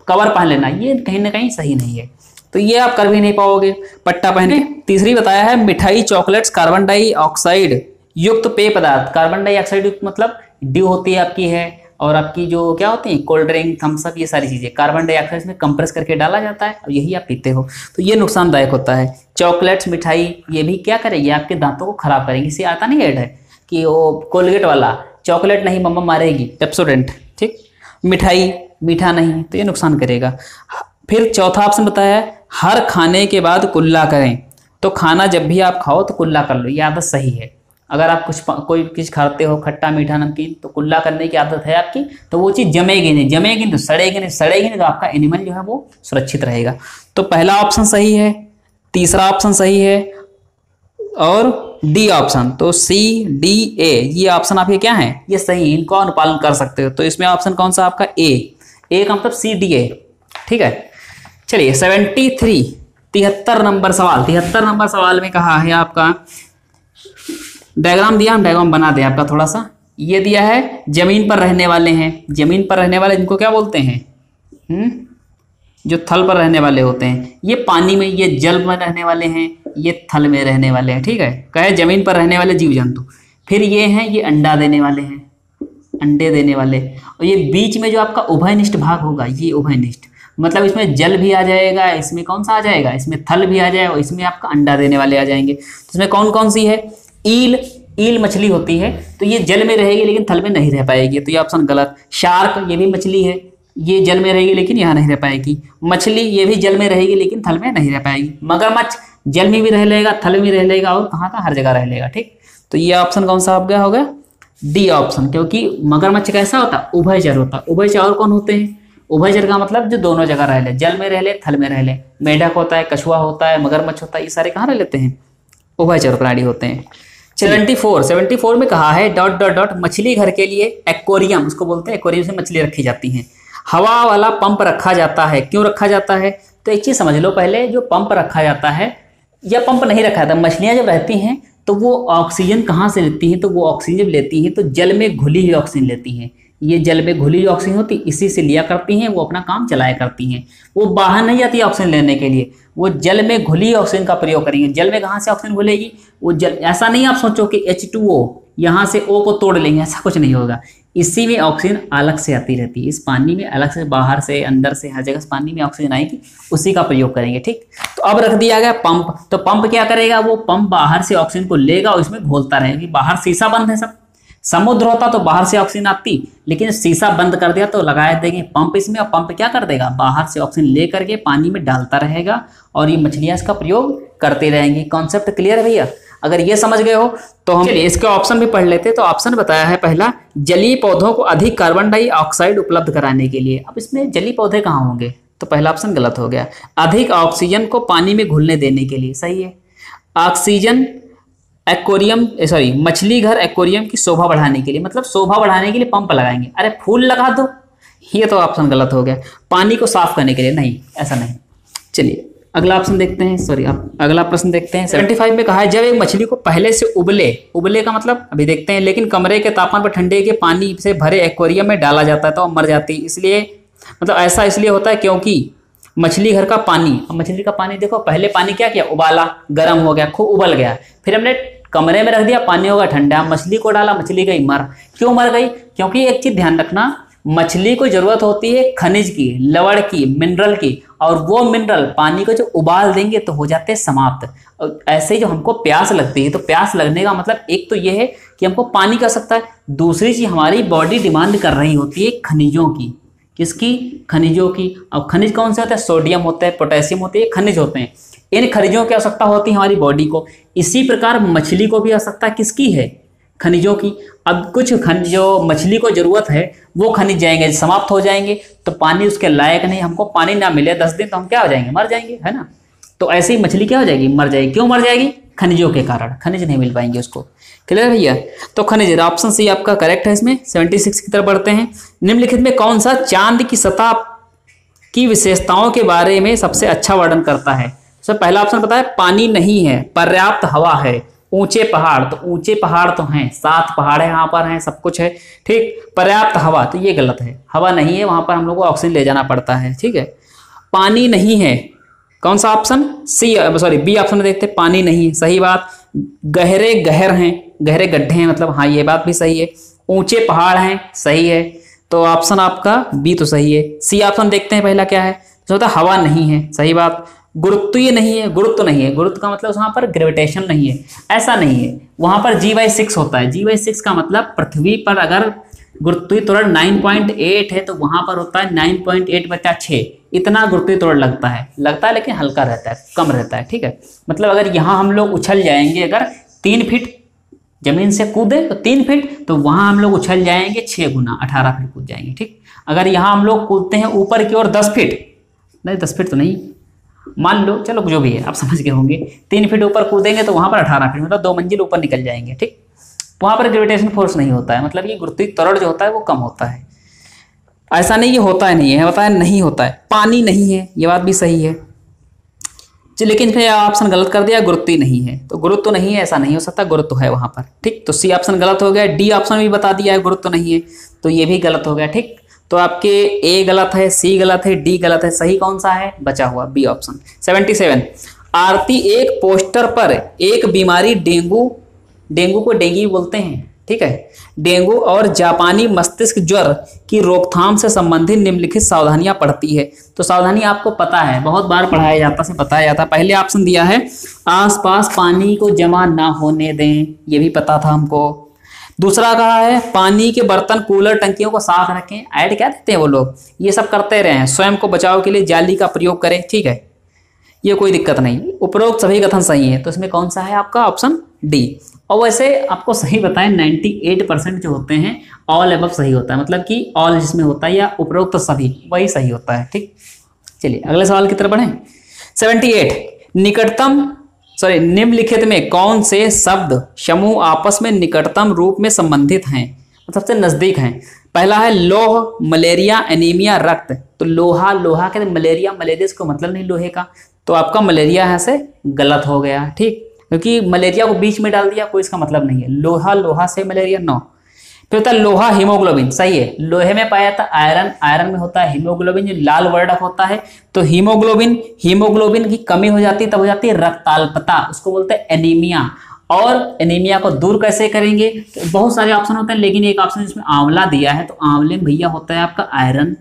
कवर पहन लेना, ये कहीं ना कहीं सही नहीं है, तो ये आप कर भी नहीं पाओगे पट्टा पहन के। तीसरी बताया है मिठाई, चॉकलेट्स, कार्बन डाइऑक्साइड युक्त पेय पदार्थ। कार्बन डाइऑक्साइड युक्त मतलब ड्यू होती है आपकी है, और आपकी जो क्या होती है कोल्ड ड्रिंक, थम्स अप, ये सारी चीज़ें कार्बन डाइऑक्साइड में कंप्रेस करके डाला जाता है और यही आप पीते हो, तो ये नुकसानदायक होता है। चॉकलेट्स, मिठाई, ये भी क्या करेगी, आपके दांतों को खराब करेंगी। इसे आता नहीं ऐड है कि वो कोलगेट वाला चॉकलेट नहीं मम्मा मारेगी, पेप्सोडेंट, ठीक। मिठाई मीठा नहीं, तो ये नुकसान करेगा। फिर चौथा ऑप्शन बताया है हर खाने के बाद कुल्ला करें, तो खाना जब भी आप खाओ तो कुल्ला कर लो, ये आदत सही है। अगर आप कोई चीज़ खाते हो खट्टा मीठा नमकीन, तो कुल्ला करने की आदत है आपकी, तो वो चीज़ जमेगी नहीं, जमेगी नहीं तो सड़ेगी नहीं, सड़ेगी नहीं तो आपका एनिमल जो है वो सुरक्षित रहेगा। तो पहला ऑप्शन सही है, तीसरा ऑप्शन सही है और डी ऑप्शन, तो सी डी ए ये ऑप्शन आपके क्या है, ये सही, इनको अनुपालन कर सकते हो। तो इसमें ऑप्शन कौन सा आपका ए का मतलब सी डी ए, ठीक है। चलिए 73 नंबर सवाल में कहा है आपका, डायग्राम दिया, हम डायग्राम बना दें आपका थोड़ा सा। ये दिया है जमीन पर रहने वाले हैं, जमीन पर रहने वाले इनको क्या बोलते हैं, जो थल पर रहने वाले होते हैं। ये पानी में, ये जल में रहने वाले हैं, ये थल में रहने वाले हैं, ठीक है। कहे जमीन पर रहने वाले जीव जंतु। फिर ये हैं, ये अंडा देने वाले हैं, अंडे देने वाले। और ये बीच में जो आपका उभयनिष्ठ भाग होगा, ये उभयनिष्ठ मतलब इसमें जल भी आ जाएगा, इसमें कौन सा आ जाएगा, इसमें थल भी आ जाएगा और इसमें आपका अंडा देने वाले आ जाएंगे। तो इसमें कौन कौन सी है, ईल मछली होती है, तो ये जल में रहेगी लेकिन थल में नहीं रह पाएगी, तो ये ऑप्शन गलत। शार्क, ये भी मछली है, ये जल में रहेगी लेकिन यहाँ नहीं रह पाएगी। मछली, ये भी जल में रहेगी लेकिन थल में नहीं रह पाएगी। मगरमच्छ जल में भी रह लेगा, थल में भी रह लेगा और कहाँ का हर जगह रह लेगा, ठीक। तो ये ऑप्शन कौन सा आपका हो गया, डी ऑप्शन, क्योंकि मगरमच्छ कैसा होता है, उभयचर होता है। उभयचर और कौन होते हैं, उभयचर का मतलब जो दोनों जगह रह ले, जल में रह ले, थल में रह ले। मेढक होता है, कछुआ होता है, मगरमच्छ होता है, ये सारे कहाँ रह लेते हैं, उभयचर प्राणी होते हैं। 74 में कहा है ... मछली घर के लिए एक्वेरियम, उसको बोलते हैं एक्वेरियम से मछली रखी जाती हैं। हवा वाला पंप रखा जाता है, क्यों रखा जाता है, तो एक चीज समझ लो पहले, जो पंप रखा जाता है या पंप नहीं रखा जाता, मछलियां जब रहती हैं तो वो ऑक्सीजन कहाँ से लेती हैं, तो वो ऑक्सीजन जब लेती हैं तो जल में घुली हुई ऑक्सीजन लेती हैं। ये जल में घुली हुई ऑक्सीजन होती, इसी से लिया करती हैं, वो अपना काम चलाया करती हैं। वो बाहर नहीं जाती ऑक्सीजन लेने के लिए, वो जल में घुली ऑक्सीजन का प्रयोग करेंगे। जल में कहाँ से ऑक्सीजन घुलेगी, वो जल, ऐसा नहीं आप सोचो कि H2O यहाँ से O को तोड़ लेंगे, ऐसा कुछ नहीं होगा। इसी में ऑक्सीजन अलग से आती रहती है, इस पानी में अलग से, बाहर से अंदर से हर जगह पानी में ऑक्सीजन आएगी, उसी का प्रयोग करेंगे, ठीक। तो अब रख दिया गया पंप, तो पंप क्या करेगा, वो पंप बाहर से ऑक्सीजन को लेगा और इसमें घोलता रहेगा। बाहर शीशा बंद है, सब समुद्र होता तो बाहर से ऑक्सीजन आती, लेकिन शीशा बंद कर दिया तो लगाए देंगे पंप इसमें, और पंप क्या कर देगा, बाहर से ऑक्सीजन ले करके पानी में डालता रहेगा और ये मछलियां इसका प्रयोग करते रहेंगी। कॉन्सेप्ट क्लियर है भैया? अगर ये समझ गए हो तो हम चलिए इसके ऑप्शन भी पढ़ लेते। तो ऑप्शन बताया है पहला, जलीय पौधों को अधिक कार्बन डाइऑक्साइड उपलब्ध कराने के लिए। अब इसमें जलीय पौधे कहाँ होंगे, तो पहला ऑप्शन गलत हो गया। अधिक ऑक्सीजन को पानी में घुलने देने के लिए, सही है। ऑक्सीजन एक्वेरियम, सॉरी मछली घर एक्वेरियम की शोभा बढ़ाने के लिए, मतलब शोभा बढ़ाने के लिए पंप लगाएंगे। अरे फूल लगा दो, ये तो ऑप्शन गलत हो गया। पानी को साफ करने के लिए, नहीं, ऐसा नहीं। चलिए अगला ऑप्शन देखते हैं, सॉरी अगला प्रश्न देखते हैं। 75 में कहा है, जब एक मछली को पहले से उबले का मतलब अभी देखते हैं, लेकिन कमरे के तापमान पर ठंडे के पानी से भरे एक्वेरियम में डाला जाता है तो मर जाती है। इसलिए मतलब ऐसा इसलिए होता है क्योंकि मछली घर का पानी, मछली का पानी देखो, पहले पानी क्या किया, उबाला, गर्म हो गया, खूब उबल गया, फिर हमने कमरे में रख दिया, पानी होगा ठंडा, मछली को डाला, मछली गई मर। क्यों मर गई, क्योंकि एक चीज ध्यान रखना, मछली को जरूरत होती है खनिज की, लवण की, मिनरल की, और वो मिनरल पानी को जो उबाल देंगे तो हो जाते हैं समाप्त। ऐसे ही जो हमको प्यास लगती है, तो प्यास लगने का मतलब एक तो ये है कि हमको पानी कर सकता है, दूसरी चीज हमारी बॉडी डिमांड कर रही होती है खनिजों की। किसकी, खनिजों की। अब खनिज कौन से होते हैं, सोडियम होता है, पोटेशियम होते हैं, खनिज होते हैं। इन खनिजों की आवश्यकता होती है हमारी बॉडी को। इसी प्रकार मछली को भी आवश्यकता किसकी है, खनिजों की। अब कुछ खनिज जो मछली को जरूरत है वो खनिज जाएंगे, समाप्त हो जाएंगे, तो पानी उसके लायक नहीं, हमको पानी ना मिले 10 दिन तो हम क्या हो जाएंगे, मर जाएंगे, है ना। तो ऐसे ही मछली क्या हो जाएगी, मर जाएगी। क्यों मर जाएगी, खनिजों के कारण, खनिज नहीं मिल पाएंगे उसको। क्लियर है भैया? तो खनिज, ऑप्शन सी आपका करेक्ट है। इसमें 76 की तरफ बढ़ते हैं। निम्नलिखित में कौन सा चांद की सतह की विशेषताओं के बारे में सबसे अच्छा वर्णन करता है। तो पहला ऑप्शन बताया, पानी नहीं है, पर्याप्त हवा है, ऊंचे पहाड़, तो ऊंचे पहाड़ तो हैं, 7 पहाड़ है यहाँ पर हैं, सब कुछ है, ठीक। पर्याप्त हवा, तो ये गलत है, हवा नहीं है, वहां पर हम लोग को ऑक्सीजन ले जाना पड़ता है, ठीक है। पानी नहीं है, कौन सा ऑप्शन, सी, सॉरी बी ऑप्शन में देखते, पानी नहीं, सही बात। गहरे गड्ढे हैं, मतलब हाँ ये बात भी सही है। ऊंचे पहाड़ हैं, सही है। तो ऑप्शन आपका बी तो सही है। सी ऑप्शन देखते हैं पहला क्या है, जो होता है हवा नहीं है, सही बात। गुरुत्वीय नहीं है, गुरुत्व नहीं है, गुरुत्व का मतलब वहां पर ग्रेविटेशन नहीं है, ऐसा नहीं है। वहां पर G/6 होता है। G/6 का मतलब पृथ्वी पर अगर गुरुत्वीय त्वरण 9.8 है तो वहां पर होता है 9.8/6, इतना गुरुत्वीय त्वरण लगता है लेकिन हल्का रहता है, कम रहता है, ठीक है। मतलब अगर यहाँ हम लोग उछल जाएंगे, अगर 3 फीट जमीन से कूदे तो 3 फीट, तो वहां हम लोग उछल जाएंगे 6 गुना 18 फीट कूद जाएंगे, ठीक। अगर यहाँ हम लोग कूदते हैं ऊपर की ओर 10 फीट, नहीं 10 फीट तो नहीं, मान लो, चलो जो भी है आप समझ गए होंगे, 3 फीट ऊपर कूदेंगे तो वहां पर 18 फीट, मतलब 2 मंजिल ऊपर निकल जाएंगे, ठीक। वहां पर ग्रेविटेशन फोर्स नहीं होता है, मतलब ये गुरुत्वीय त्वरण जो होता है वो कम होता है। ऐसा नहीं ये होता है नहीं है, होता है नहीं होता है। पानी नहीं है, ये बात भी सही है, लेकिन फिर ऑप्शन गलत कर दिया, गुरुत्व नहीं है, तो गुरुत्व नहीं है ऐसा नहीं हो सकता, गुरुत्व है वहां पर, ठीक। तो सी ऑप्शन गलत हो गया। डी ऑप्शन भी बता दिया है गुरुत्व नहीं है, तो ये भी गलत हो गया, ठीक। तो आपके ए गलत है, सी गलत है, डी गलत है, सही कौन सा है बचा हुआ, बी ऑप्शन। 77 आरती एक पोस्टर पर एक बीमारी डेंगू को डेंगी बोलते हैं, ठीक है, डेंगू और जापानी मस्तिष्क ज्वर की रोकथाम से संबंधित निम्नलिखित सावधानियां पढ़ती है। तो सावधानी आपको पता है, बहुत बार पढ़ाया जाता है, बताया जाता है। पहले ऑप्शन दिया है आसपास पानी को जमा ना होने दें, ये भी पता था हमको। दूसरा कहा है पानी के बर्तन कूलर टंकियों को साफ रखें, ऐड क्या देते हैं वो लोग, ये सब करते रहे हैं। स्वयं को बचाव के लिए जाली का प्रयोग करें, ठीक है, ये कोई दिक्कत नहीं। उपरोक्त सभी कथन सही है, तो इसमें कौन सा है आपका ऑप्शन डी। और वैसे आपको सही बताएं 98% जो होते हैं ऑल एबव सही होता है, मतलब कि ऑल जिसमें होता है या उपरोक्त सभी वही सही होता है, ठीक। चलिए अगले सवाल की तरफ बढ़ें। 78 निम्नलिखित में कौन से शब्द समूह आपस में निकटतम रूप में संबंधित हैं, सबसे नजदीक हैं। पहला है लौह, मलेरिया, एनीमिया, रक्त। तो लोहा के मलेरिया इसको मतलब नहीं लोहे का, तो आपका मलेरिया यहाँ से गलत हो गया, ठीक, क्योंकि मलेरिया को बीच में डाल दिया, कोई इसका मतलब नहीं है। लोहा से मलेरिया नो। फिर होता है लोहा, हीमोग्लोबिन, सही है। लोहे में पाया जाता आयरन में होता है हीमोग्लोबिन, जो लाल वर्णक होता है। तो हीमोग्लोबिन की कमी हो जाती है, तब हो जाती है रक्ताल्पता, उसको बोलते हैं एनीमिया। और एनीमिया को दूर कैसे करेंगे, तो बहुत सारे ऑप्शन होते हैं, लेकिन एक ऑप्शन जिसमें आंवला दिया है, तो आंवले में भैया होता है आपका आयरन।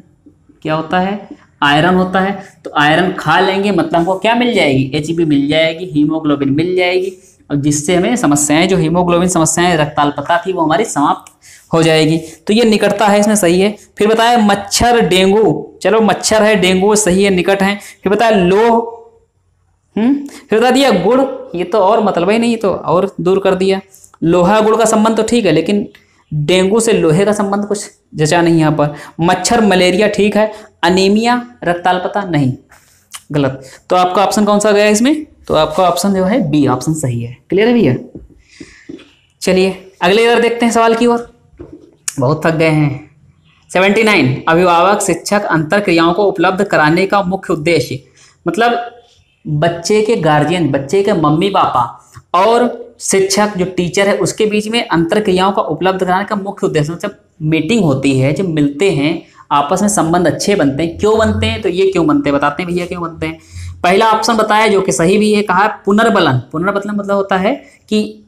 क्या होता है, आयरन होता है। तो आयरन खा लेंगे मतलब हमको क्या मिल जाएगी, Hb मिल जाएगी, हीमोग्लोबिन मिल जाएगी, और जिससे हमें समस्याएं, जो हीमोग्लोबिन समस्याएं रक्ताल्पता थी, वो हमारी समाप्त हो जाएगी। तो ये निकटता है, इसमें सही है। फिर बताया मच्छर, डेंगू, चलो मच्छर है, डेंगू सही है, निकट है। फिर बताया लोह, फिर बता दिया गुड़, ये तो और मतलब ही नहीं, तो और दूर कर दिया। लोहा गुड़ का संबंध तो ठीक है, लेकिन डेंगू से लोहे का संबंध कुछ जचा नहीं यहाँ पर। मच्छर, मलेरिया ठीक है, अनीमिया, रक्ताल्पता नहीं, गलत। तो आपका ऑप्शन कौन सा गया इसमें, तो आपका ऑप्शन जो है बी ऑप्शन सही है। क्लियर है भैया। चलिए अगले इधर देखते हैं सवाल की ओर, बहुत थक गए हैं। 79 अभिभावक शिक्षक अंतर क्रियाओं को उपलब्ध कराने का मुख्य उद्देश्य, मतलब बच्चे के गार्जियन, बच्चे के मम्मी पापा और शिक्षक जो टीचर है उसके बीच में अंतर क्रियाओं का उपलब्ध कराने का मुख्य उद्देश्य, जब मीटिंग होती है, जब मिलते हैं, आपस में संबंध अच्छे बनते हैं। क्यों बनते हैं, तो ये क्यों बनते हैं बताते हैं भैया क्यों बनते हैं। पहला ऑप्शन बताया जो कि सही भी है, कहा पुनर्बलन मतलब होता है कि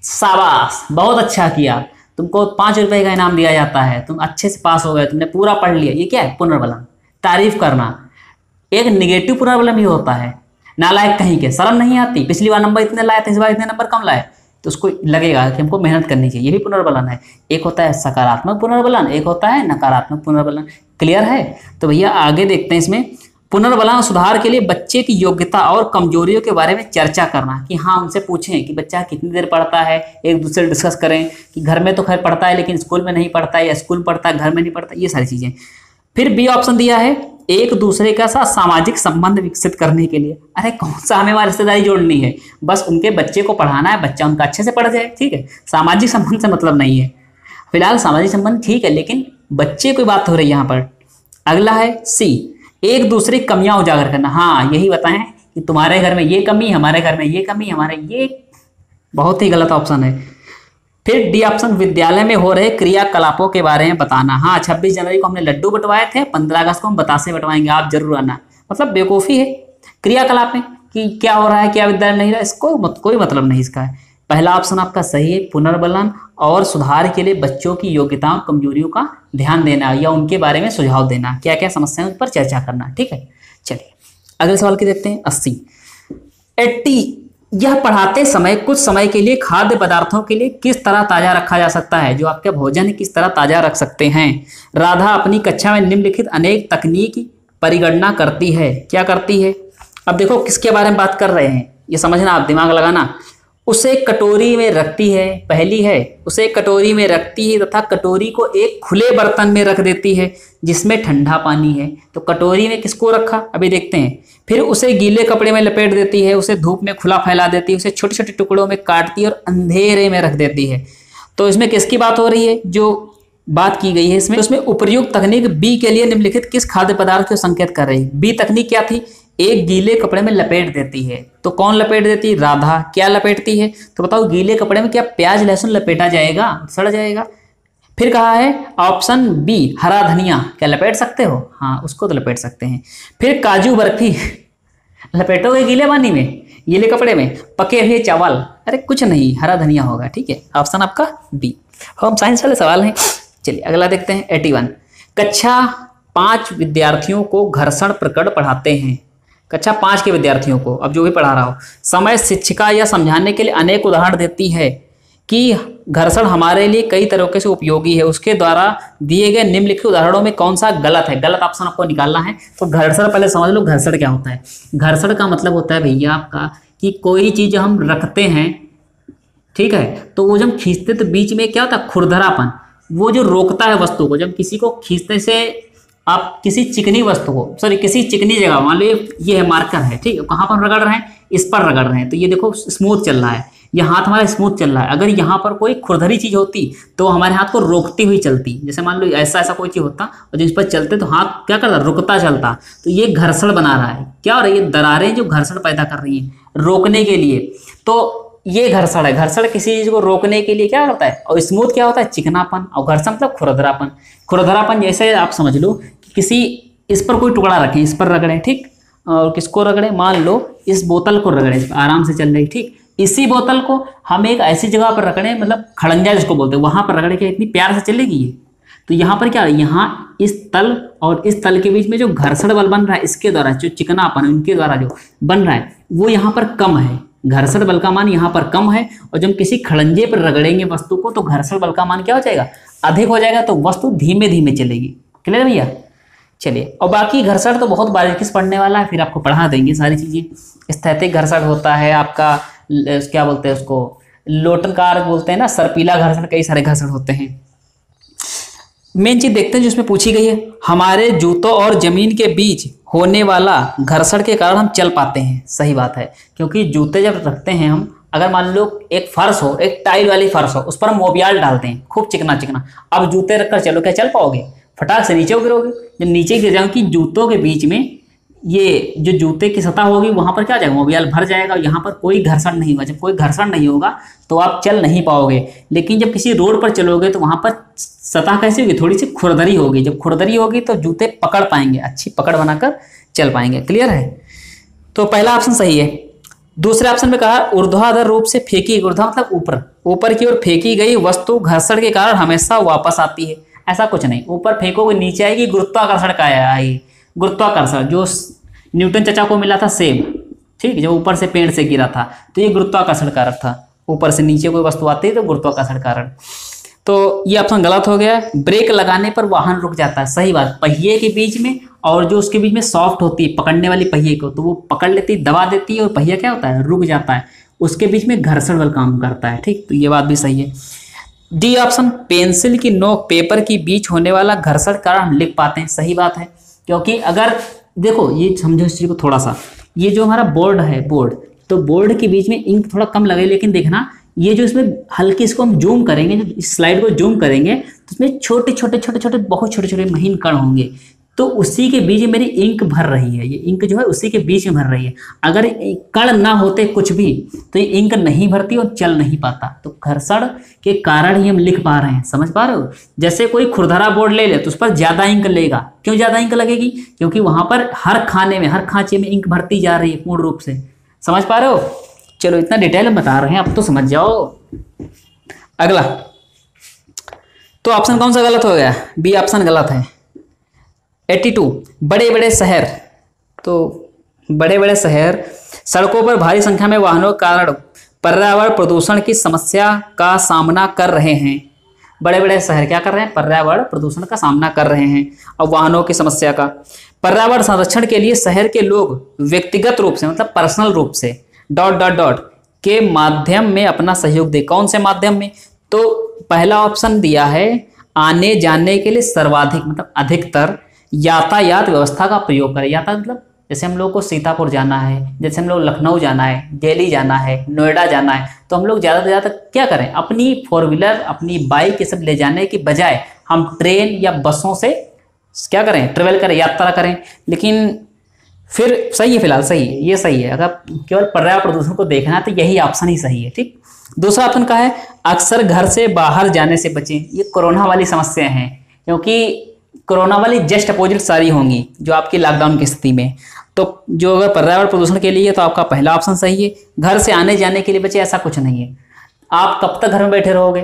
शाबाश बहुत अच्छा किया, तुमको 5 रुपए का इनाम दिया जाता है, तुम अच्छे से पास हो गए, तुमने पूरा पढ़ लिया, ये क्या है पुनर्बलन, तारीफ करना। एक निगेटिव पुनर्बलन भी होता है, नालायक कहीं के, शर्म नहीं आती, पिछली बार नंबर इतने लाए थे, इस बार इतने नंबर कम लाए, तो उसको लगेगा कि हमको मेहनत करनी चाहिए, ये भी पुनर्बलन है। एक होता है सकारात्मक पुनर्बलन, एक होता है नकारात्मक पुनर्बलन। क्लियर है। तो भैया आगे देखते हैं इसमें, पुनर्बलन सुधार के लिए बच्चे की योग्यता और कमजोरियों के बारे में चर्चा करना, कि हाँ उनसे पूछें कि बच्चा कितनी देर पढ़ता है, एक दूसरे से डिस्कस करें कि घर में तो खैर पढ़ता है लेकिन स्कूल में नहीं पढ़ता है, या स्कूल पढ़ता है घर में नहीं पढ़ता, ये सारी चीजें। फिर बी ऑप्शन दिया है एक दूसरे के साथ सामाजिक संबंध विकसित करने के लिए। अरे कौन सा हमें वहां रिश्तेदारी जोड़नी है, बस उनके बच्चे को पढ़ाना है, बच्चा उनका अच्छे से पढ़ जाए, ठीक है, सामाजिक संबंध से मतलब नहीं है। फिलहाल सामाजिक संबंध ठीक है, लेकिन बच्चे की बात हो रही है यहाँ पर। अगला है सी, एक दूसरे की कमियां उजागर करना। हाँ यही बताएं कि तुम्हारे घर में ये कमी, हमारे घर में ये कमी, हमारे ये, बहुत ही गलत ऑप्शन है। फिर डी ऑप्शन, विद्यालय में हो रहे क्रियाकलापों के बारे में बताना। हाँ 26 जनवरी को हमने लड्डू बंटवाए थे, 15 अगस्त को हम बतासे बंटवाएंगे, आप जरूर आना। मतलब बेवकूफ़ी है क्रियाकलाप में कि क्या हो रहा है, क्या विद्यालय नहीं रहा, इसको कोई मतलब नहीं इसका है। पहला ऑप्शन आपका सही है, पुनर्बलन और सुधार के लिए बच्चों की योग्यताओं और कमजोरियों का ध्यान देना या उनके बारे में सुझाव देना, क्या क्या समस्याएं उन पर चर्चा करना। ठीक है, चलिए अगले सवाल की देखते हैं। 80 यह पढ़ाते समय कुछ समय के लिए खाद्य पदार्थों के लिए किस तरह ताजा रखा जा सकता है, जो आपके भोजन है किस तरह ताजा रख सकते हैं। राधा अपनी कक्षा में निम्नलिखित अनेक तकनीक परिगणना करती है, क्या करती है। अब देखो किसके बारे में बात कर रहे हैं, ये समझना, आप दिमाग लगाना। उसे कटोरी में रखती है, पहली है उसे कटोरी में रखती है तथा कटोरी को एक खुले बर्तन में रख देती है जिसमें ठंडा पानी है। तो कटोरी में किसको रखा, अभी देखते हैं। फिर उसे गीले कपड़े में लपेट देती है, उसे धूप में खुला फैला देती है, उसे छोटे छोटे टुकड़ों में काटती है और अंधेरे में रख देती है। तो इसमें किसकी बात हो रही है, जो बात की गई है इसमें, उसमें उपयुक्त तकनीक बी के लिए निम्नलिखित किस खाद्य पदार्थ को संकेत कर रही है। बी तकनीक क्या थी, एक गीले कपड़े में लपेट देती है। तो कौन लपेट देती है, राधा। क्या लपेटती है, तो बताओ गीले कपड़े में क्या प्याज लहसुन लपेटा जाएगा, सड़ जाएगा। फिर कहा है ऑप्शन बी हरा धनिया, क्या लपेट सकते हो, हाँ उसको तो लपेट सकते हैं। फिर काजू बर्फी लपेटोगे गीले पानी में, गीले कपड़े में। पके हुए चावल, अरे कुछ नहीं, हरा धनिया होगा। ठीक है, ऑप्शन आपका बी। होम साइंस वाले सवाल हैं। चलिए अगला देखते हैं। 81 कक्षा 5 विद्यार्थियों को घर्षण प्रकरण पढ़ाते हैं। कक्षा 5 के विद्यार्थियों को, अब जो भी पढ़ा रहा हो, समय शिक्षिका यह समझाने के लिए अनेक उदाहरण देती है कि घर्षण हमारे लिए कई तरीके से उपयोगी है। उसके द्वारा दिए गए निम्नलिखित उदाहरणों में कौन सा गलत है, गलत ऑप्शन आपको निकालना है। तो घर्षण पहले समझ लो, घर्षण क्या होता है। घर्षण का मतलब होता है भैया आपका कि कोई चीज हम रखते हैं, ठीक है, तो वो जब खींचते तो बीच में क्या होता है, खुरदरापन, वो जो रोकता है वस्तु को। जब किसी को खींचने से आप किसी चिकनी वस्तु को, सॉरी किसी चिकनी जगह, मान लो ये है मार्कर है, ठीक है, कहाँ पर रगड़ रहे हैं, इस पर रगड़ रहे हैं, तो ये देखो स्मूथ चल रहा है, ये हाथ हमारा स्मूथ चल रहा है। अगर यहाँ पर कोई खुरदरी चीज होती तो हमारे हाथ को रोकती हुई चलती, जैसे मान लो ऐसा ऐसा कोई चीज होता और जिस पर चलते तो हाथ क्या करता, रुकता चलता। तो ये घर्षण बना रहा है, क्या हो रहा है, ये दरारें जो घर्षण पैदा कर रही हैं रोकने के लिए। तो ये घर्षण है। घर्षण किसी चीज को रोकने के लिए क्या करता है। और स्मूथ क्या होता है, चिकनापन। और घर्षण मतलब खुरदरापन। खुरदरापन जैसे आप समझ लो कि किसी, इस पर कोई टुकड़ा रखें, इस पर रगड़ें, ठीक, और किसको रगड़ें, मान लो इस बोतल को रगड़ें, आराम से चल रही, ठीक, इसी बोतल को हम एक ऐसी जगह पर रगड़ें, मतलब खड़ंजा जिसको बोलते हैं, वहां पर रगड़े के इतनी प्यार से चलेगी ये। तो यहाँ पर क्या है, यहाँ इस तल और इस तल के बीच में जो घर्षण बल बन रहा है, इसके द्वारा जो चिकनापन है उनके द्वारा जो बन रहा है वो यहाँ पर कम है। घर्षण बल का मान यहाँ पर कम है। और जब किसी खड़ंजे पर रगड़ेंगे वस्तु को तो घर्षण बल का मान क्या हो जाएगा, अधिक हो जाएगा। तो वस्तु धीमे धीमे चलेगी। क्लियर भैया। चलिए, और बाकी घर्षण तो बहुत बारीकी से पढ़ने वाला है, फिर आपको पढ़ा देंगे सारी चीजें। स्थैतिक घर्षण होता है आपका, क्या बोलते हैं उसको, लोटनकार बोलते हैं ना, सर्पीला घर्षण, कई सारे घर्षण होते हैं। मेन चीज देखते हैं जो इसमें पूछी गई है, हमारे जूतों और जमीन के बीच होने वाला घर्षण के कारण हम चल पाते हैं। सही बात है, क्योंकि जूते जब रखते हैं हम, अगर मान लो एक फर्श हो, एक टाइल वाली फर्श हो, उस पर हम मोबियाल डालते हैं खूब चिकना चिकना, अब जूते रखकर चलो, क्या चल पाओगे, फटाक से नीचे गिरोगे। जब नीचे गिर जाओगे कि जूतों के बीच में ये जो जूते की सतह होगी वहां पर क्या जाएगा, मोबियाल भर जाएगा, यहाँ पर कोई घर्षण नहीं होगा। जब कोई घर्षण नहीं होगा तो आप चल नहीं पाओगे। लेकिन जब किसी रोड पर चलोगे तो वहां पर सतह कैसी होगी, थोड़ी सी खुरदरी होगी। जब खुरदरी होगी तो जूते पकड़ पाएंगे, अच्छी पकड़ बनाकर चल पाएंगे। क्लियर है। तो पहला ऑप्शन सही है। दूसरे ऑप्शन में कहा ऊर्ध्वाधर रूप से फेंकी, ऊर्ध्वा मतलब ऊपर, ऊपर की ओर फेंकी गई वस्तु घर्षण के कारण हमेशा वापस आती है। ऐसा कुछ नहीं, ऊपर फेंकोगे नीचे आएगी, गुरुत्वाकर्षण का आएगी। गुरुत्वाकर्षण जो न्यूटन चाचा को मिला था सेब, ठीक, जो ऊपर से पेड़ से गिरा था, तो ये गुरुत्वाकर्षण कारक था। ऊपर से नीचे कोई वस्तु आती है तो गुरुत्वाकर्षण कारण। तो ये ऑप्शन गलत हो गया। ब्रेक लगाने पर वाहन रुक जाता है। सही बात, पहिए के बीच में और जो उसके बीच में सॉफ्ट होती है पकड़ने वाली पहिए को, तो वो पकड़ लेती है, दबा देती है और पहिया क्या होता है, रुक जाता है। उसके बीच में घर्षण बल काम करता है। ठीक, तो ये बात भी सही है। डी ऑप्शन, पेंसिल की नोक पेपर के बीच होने वाला घर्षण कारण हम लिख पाते हैं। सही बात है, क्योंकि अगर देखो ये समझो इस चीज को थोड़ा सा, ये जो हमारा बोर्ड है, बोर्ड, तो बोर्ड के बीच में इंक थोड़ा कम लगे, लेकिन देखना ये जो इसमें हल्की, इसको हम जूम करेंगे, जो इस स्लाइड को जूम करेंगे तो इसमें छोटे छोटे छोटे छोटे बहुत छोटे छोटे महीन कण होंगे। तो उसी के बीच में मेरी इंक भर रही है, ये इंक जो है उसी के बीच में भर रही है। अगर कण ना होते कुछ भी तो ये इंक नहीं भरती और चल नहीं पाता। तो घर्षण के कारण ही हम लिख पा रहे हैं। समझ पा रहे हो। जैसे कोई खुरदरा बोर्ड ले ले तो उस पर ज्यादा इंक लेगा। क्यों ज्यादा इंक लगेगी, क्योंकि वहां पर हर खाने में, हर खांचे में इंक भरती जा रही है पूर्ण रूप से। समझ पा रहे हो। चलो इतना डिटेल में बता रहे हैं, अब तो समझ जाओ। अगला तो ऑप्शन कौन सा गलत हो गया? बी ऑप्शन गलत है। 82 बड़े बड़े शहर, तो बड़े बड़े शहर सड़कों पर भारी संख्या में वाहनों के कारण पर्यावरण प्रदूषण की समस्या का सामना कर रहे हैं। बड़े बड़े शहर क्या कर रहे हैं? पर्यावरण प्रदूषण का सामना कर रहे हैं और वाहनों की समस्या का। पर्यावरण संरक्षण के लिए शहर के लोग व्यक्तिगत रूप से मतलब पर्सनल रूप से डॉट डॉट डॉट के माध्यम में अपना सहयोग दे। कौन से माध्यम में? तो पहला ऑप्शन दिया है आने जाने के लिए सर्वाधिक मतलब अधिकतर यातायात व्यवस्था का प्रयोग करें। यातायात मतलब जैसे हम लोग को सीतापुर जाना है, जैसे हम लोग लखनऊ जाना है, दिल्ली जाना है, नोएडा जाना है, तो हम लोग ज़्यादा से ज़्यादा क्या करें? अपनी 4 व्हीलर अपनी बाइक ये सब ले जाने की बजाय हम ट्रेन या बसों से क्या करें? ट्रेवल करें, यात्रा करें। लेकिन फिर सही है, फिलहाल सही है, ये सही है। अगर केवल पर्यावरण प्रदूषण को देखना है तो यही ऑप्शन ही सही है। ठीक, दूसरा ऑप्शन का है अक्सर घर से बाहर जाने से बचें। ये कोरोना वाली समस्या है, क्योंकि कोरोना वाली जस्ट अपोजिट सारी होंगी जो आपकी लॉकडाउन की स्थिति में। तो जो अगर पर्यावरण प्रदूषण के लिए तो आपका पहला ऑप्शन सही है। घर से आने जाने के लिए बचे, ऐसा कुछ नहीं है। आप कब तक घर में बैठे रहोगे?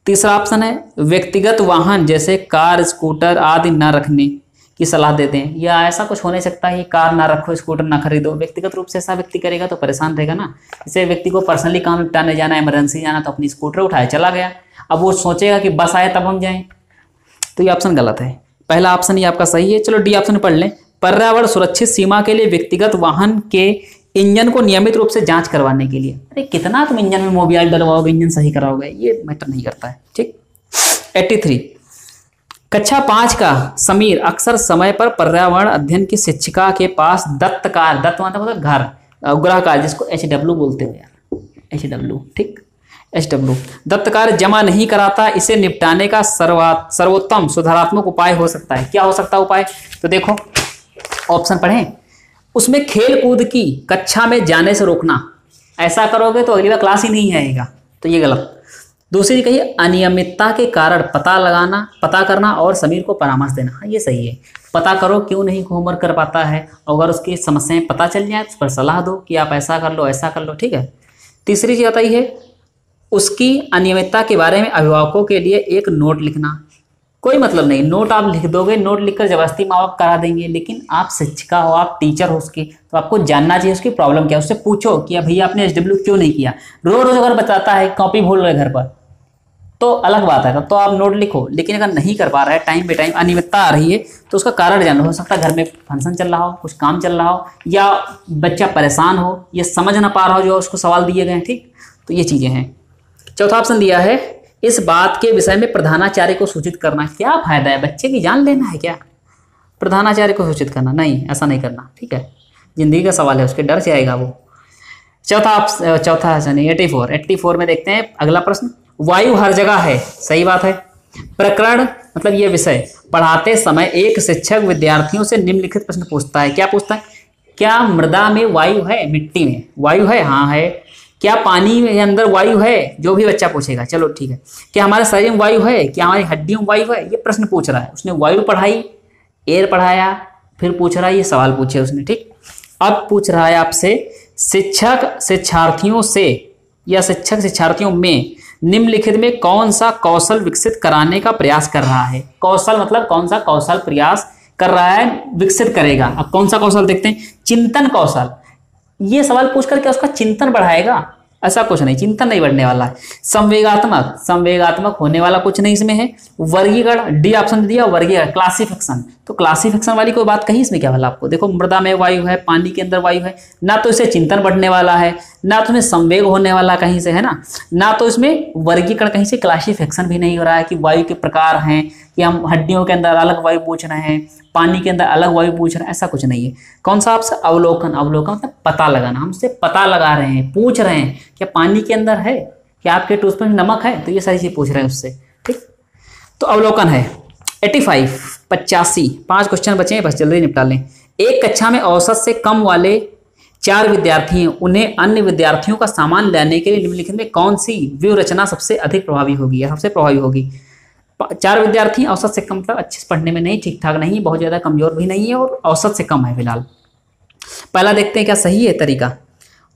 तीसरा ऑप्शन है व्यक्तिगत वाहन जैसे कार स्कूटर आदि न रखने की सलाह देते हैं। या ऐसा कुछ हो नहीं सकता है कार ना रखो स्कूटर ना खरीदो। व्यक्तिगत रूप से ऐसा व्यक्ति करेगा तो परेशान रहेगा ना। जैसे व्यक्ति को पर्सनली काम निपटाने जाना, इमरजेंसी जाना, तो अपनी स्कूटर उठाए चला गया। अब वो सोचेगा कि बस आए तब हम जाएं, तो ये ऑप्शन गलत है। पहला ऑप्शन ही आपका सही है। चलो डी ऑप्शन पढ़ लें। पर्यावरण सुरक्षित सीमा के लिए व्यक्तिगत वाहन के इंजन को नियमित रूप से जांच करवाने के लिए। अरे कितना तुम इंजन में मोबिल डलवाओगे, इंजन सही कराओगे, ये मैटर नहीं करता है। ठीक, 83 कक्षा 5 का समीर अक्सर समय पर पर्यावरण अध्ययन की शिक्षिका के पास दत्त मतलब घर गृह कार्य, जिसको HW बोलते हो यार, HW। ठीक, HW दत्त कार्य जमा नहीं कराता। इसे निपटाने का सर्वोत्तम सुधारात्मक उपाय हो सकता है। क्या हो सकता है उपाय? तो देखो ऑप्शन पढ़ें। उसमें खेल कूद की कक्षा में जाने से रोकना। ऐसा करोगे तो अगली बार क्लास ही नहीं आएगा, तो ये गलत। दूसरी कही अनियमितता के कारण पता करना और समीर को परामर्श देना। हाँ, ये सही है। पता करो क्यों नहीं होमवर्क कर पाता है, अगर उसकी समस्याएं पता चल जाए तो उस पर सलाह दो कि आप ऐसा कर लो, ऐसा कर लो। ठीक है। तीसरी चीज बताई है उसकी अनियमितता के बारे में अभिभावकों के लिए एक नोट लिखना। कोई मतलब नहीं, नोट आप लिख दोगे, नोट लिखकर जबरदस्ती माँ बाप करा देंगे, लेकिन आप शिक्षिका हो, आप टीचर हो उसकी, तो आपको जानना चाहिए उसकी प्रॉब्लम क्या है। उससे पूछो कि भैया आपने HW क्यों नहीं किया। रोज अगर बताता है कॉपी भूल रहे घर पर तो अलग बात है, तो आप नोट लिखो। लेकिन अगर नहीं कर पा रहा है, टाइम पे टाइम अनियमितता आ रही है, तो उसका कारण जानो। हो सकता है घर में फंक्शन चल रहा हो, कुछ काम चल रहा हो, या बच्चा परेशान हो, ये समझ ना पा रहा हो जो उसको सवाल दिए गए हैं। ठीक, तो ये चीज़ें हैं। चौथा ऑप्शन दिया है इस बात के विषय में प्रधानाचार्य को सूचित करना। क्या फायदा है, बच्चे की जान लेना है क्या? प्रधानाचार्य को सूचित करना, नहीं, ऐसा नहीं करना। ठीक है, जिंदगी का सवाल है, उसके डर से आएगा वो। चौथा नहीं, 84 में देखते हैं अगला प्रश्न। वायु हर जगह है, सही बात है। प्रकरण मतलब ये विषय पढ़ाते समय एक शिक्षक विद्यार्थियों से निम्नलिखित प्रश्न पूछता है। क्या पूछता है? क्या मृदा में वायु है? मिट्टी में वायु है? हाँ है। क्या पानी में अंदर वायु है? जो भी बच्चा पूछेगा। चलो ठीक है। क्या हमारे शरीर में वायु है? क्या हमारी हड्डियों में वायु है? ये प्रश्न पूछ रहा है। उसने वायु पढ़ाई, एयर पढ़ाया, फिर पूछ रहा है, ये सवाल पूछे उसने। ठीक, अब पूछ रहा है आपसे शिक्षक शिक्षार्थियों से या शिक्षक शिक्षार्थियों में निम्नलिखित में कौन सा कौशल विकसित कराने का प्रयास कर रहा है। कौशल मतलब कौन सा कौशल प्रयास कर रहा है, विकसित करेगा। अब कौन सा कौशल देखते हैं। चिंतन कौशल। ये सवाल पूछ करके उसका चिंतन बढ़ाएगा, ऐसा कुछ नहीं, चिंतन नहीं बढ़ने वाला है। संवेगात्मक होने वाला कुछ नहीं इसमें है। वर्गीकरण, डी ऑप्शन दिया, वर्गीकरण क्लासिफिकेशन। तो क्लासिफिकेशन वाली कोई बात कही इसमें क्या वाला आपको? देखो मृदा में वायु है, पानी के अंदर वायु है, ना तो इसे चिंतन बढ़ने वाला है, ना तो इसमें संवेग होने वाला कहीं से है ना तो इसमें वर्गीकरण कहीं से, क्लासिफिकेशन भी नहीं हो रहा है कि वायु के प्रकार हैं, कि हम हड्डियों के अंदर अलग वायु पूछ रहे हैं, पानी के अंदर अलग वायु पूछ रहे हैं, ऐसा कुछ नहीं है। कौन सा आपसे? अवलोकन। अवलोकन मतलब पता लगाना, हमसे पता लगा रहे हैं, पूछ रहे हैं क्या पानी के अंदर है, क्या आपके टूथपेस्ट में नमक है, तो ये सारी चीज पूछ रहे हैं उससे। ठीक, तो अवलोकन है। 85 5 क्वेश्चन बचे हैं, बस जल्दी निपटा लें। एक कक्षा में औसत से कम वाले 4 विद्यार्थी हैं, उन्हें अन्य विद्यार्थियों का सामान लाने के लिए निम्नलिखित में कौन सी व्यूह रचना सबसे अधिक प्रभावी होगी या सबसे प्रभावी होगी। 4 विद्यार्थी, औसत से कम मतलब अच्छे से पढ़ने में नहीं, ठीक ठाक नहीं, बहुत ज़्यादा कमजोर भी नहीं है और औसत से कम है फिलहाल। पहला देखते हैं क्या सही है तरीका।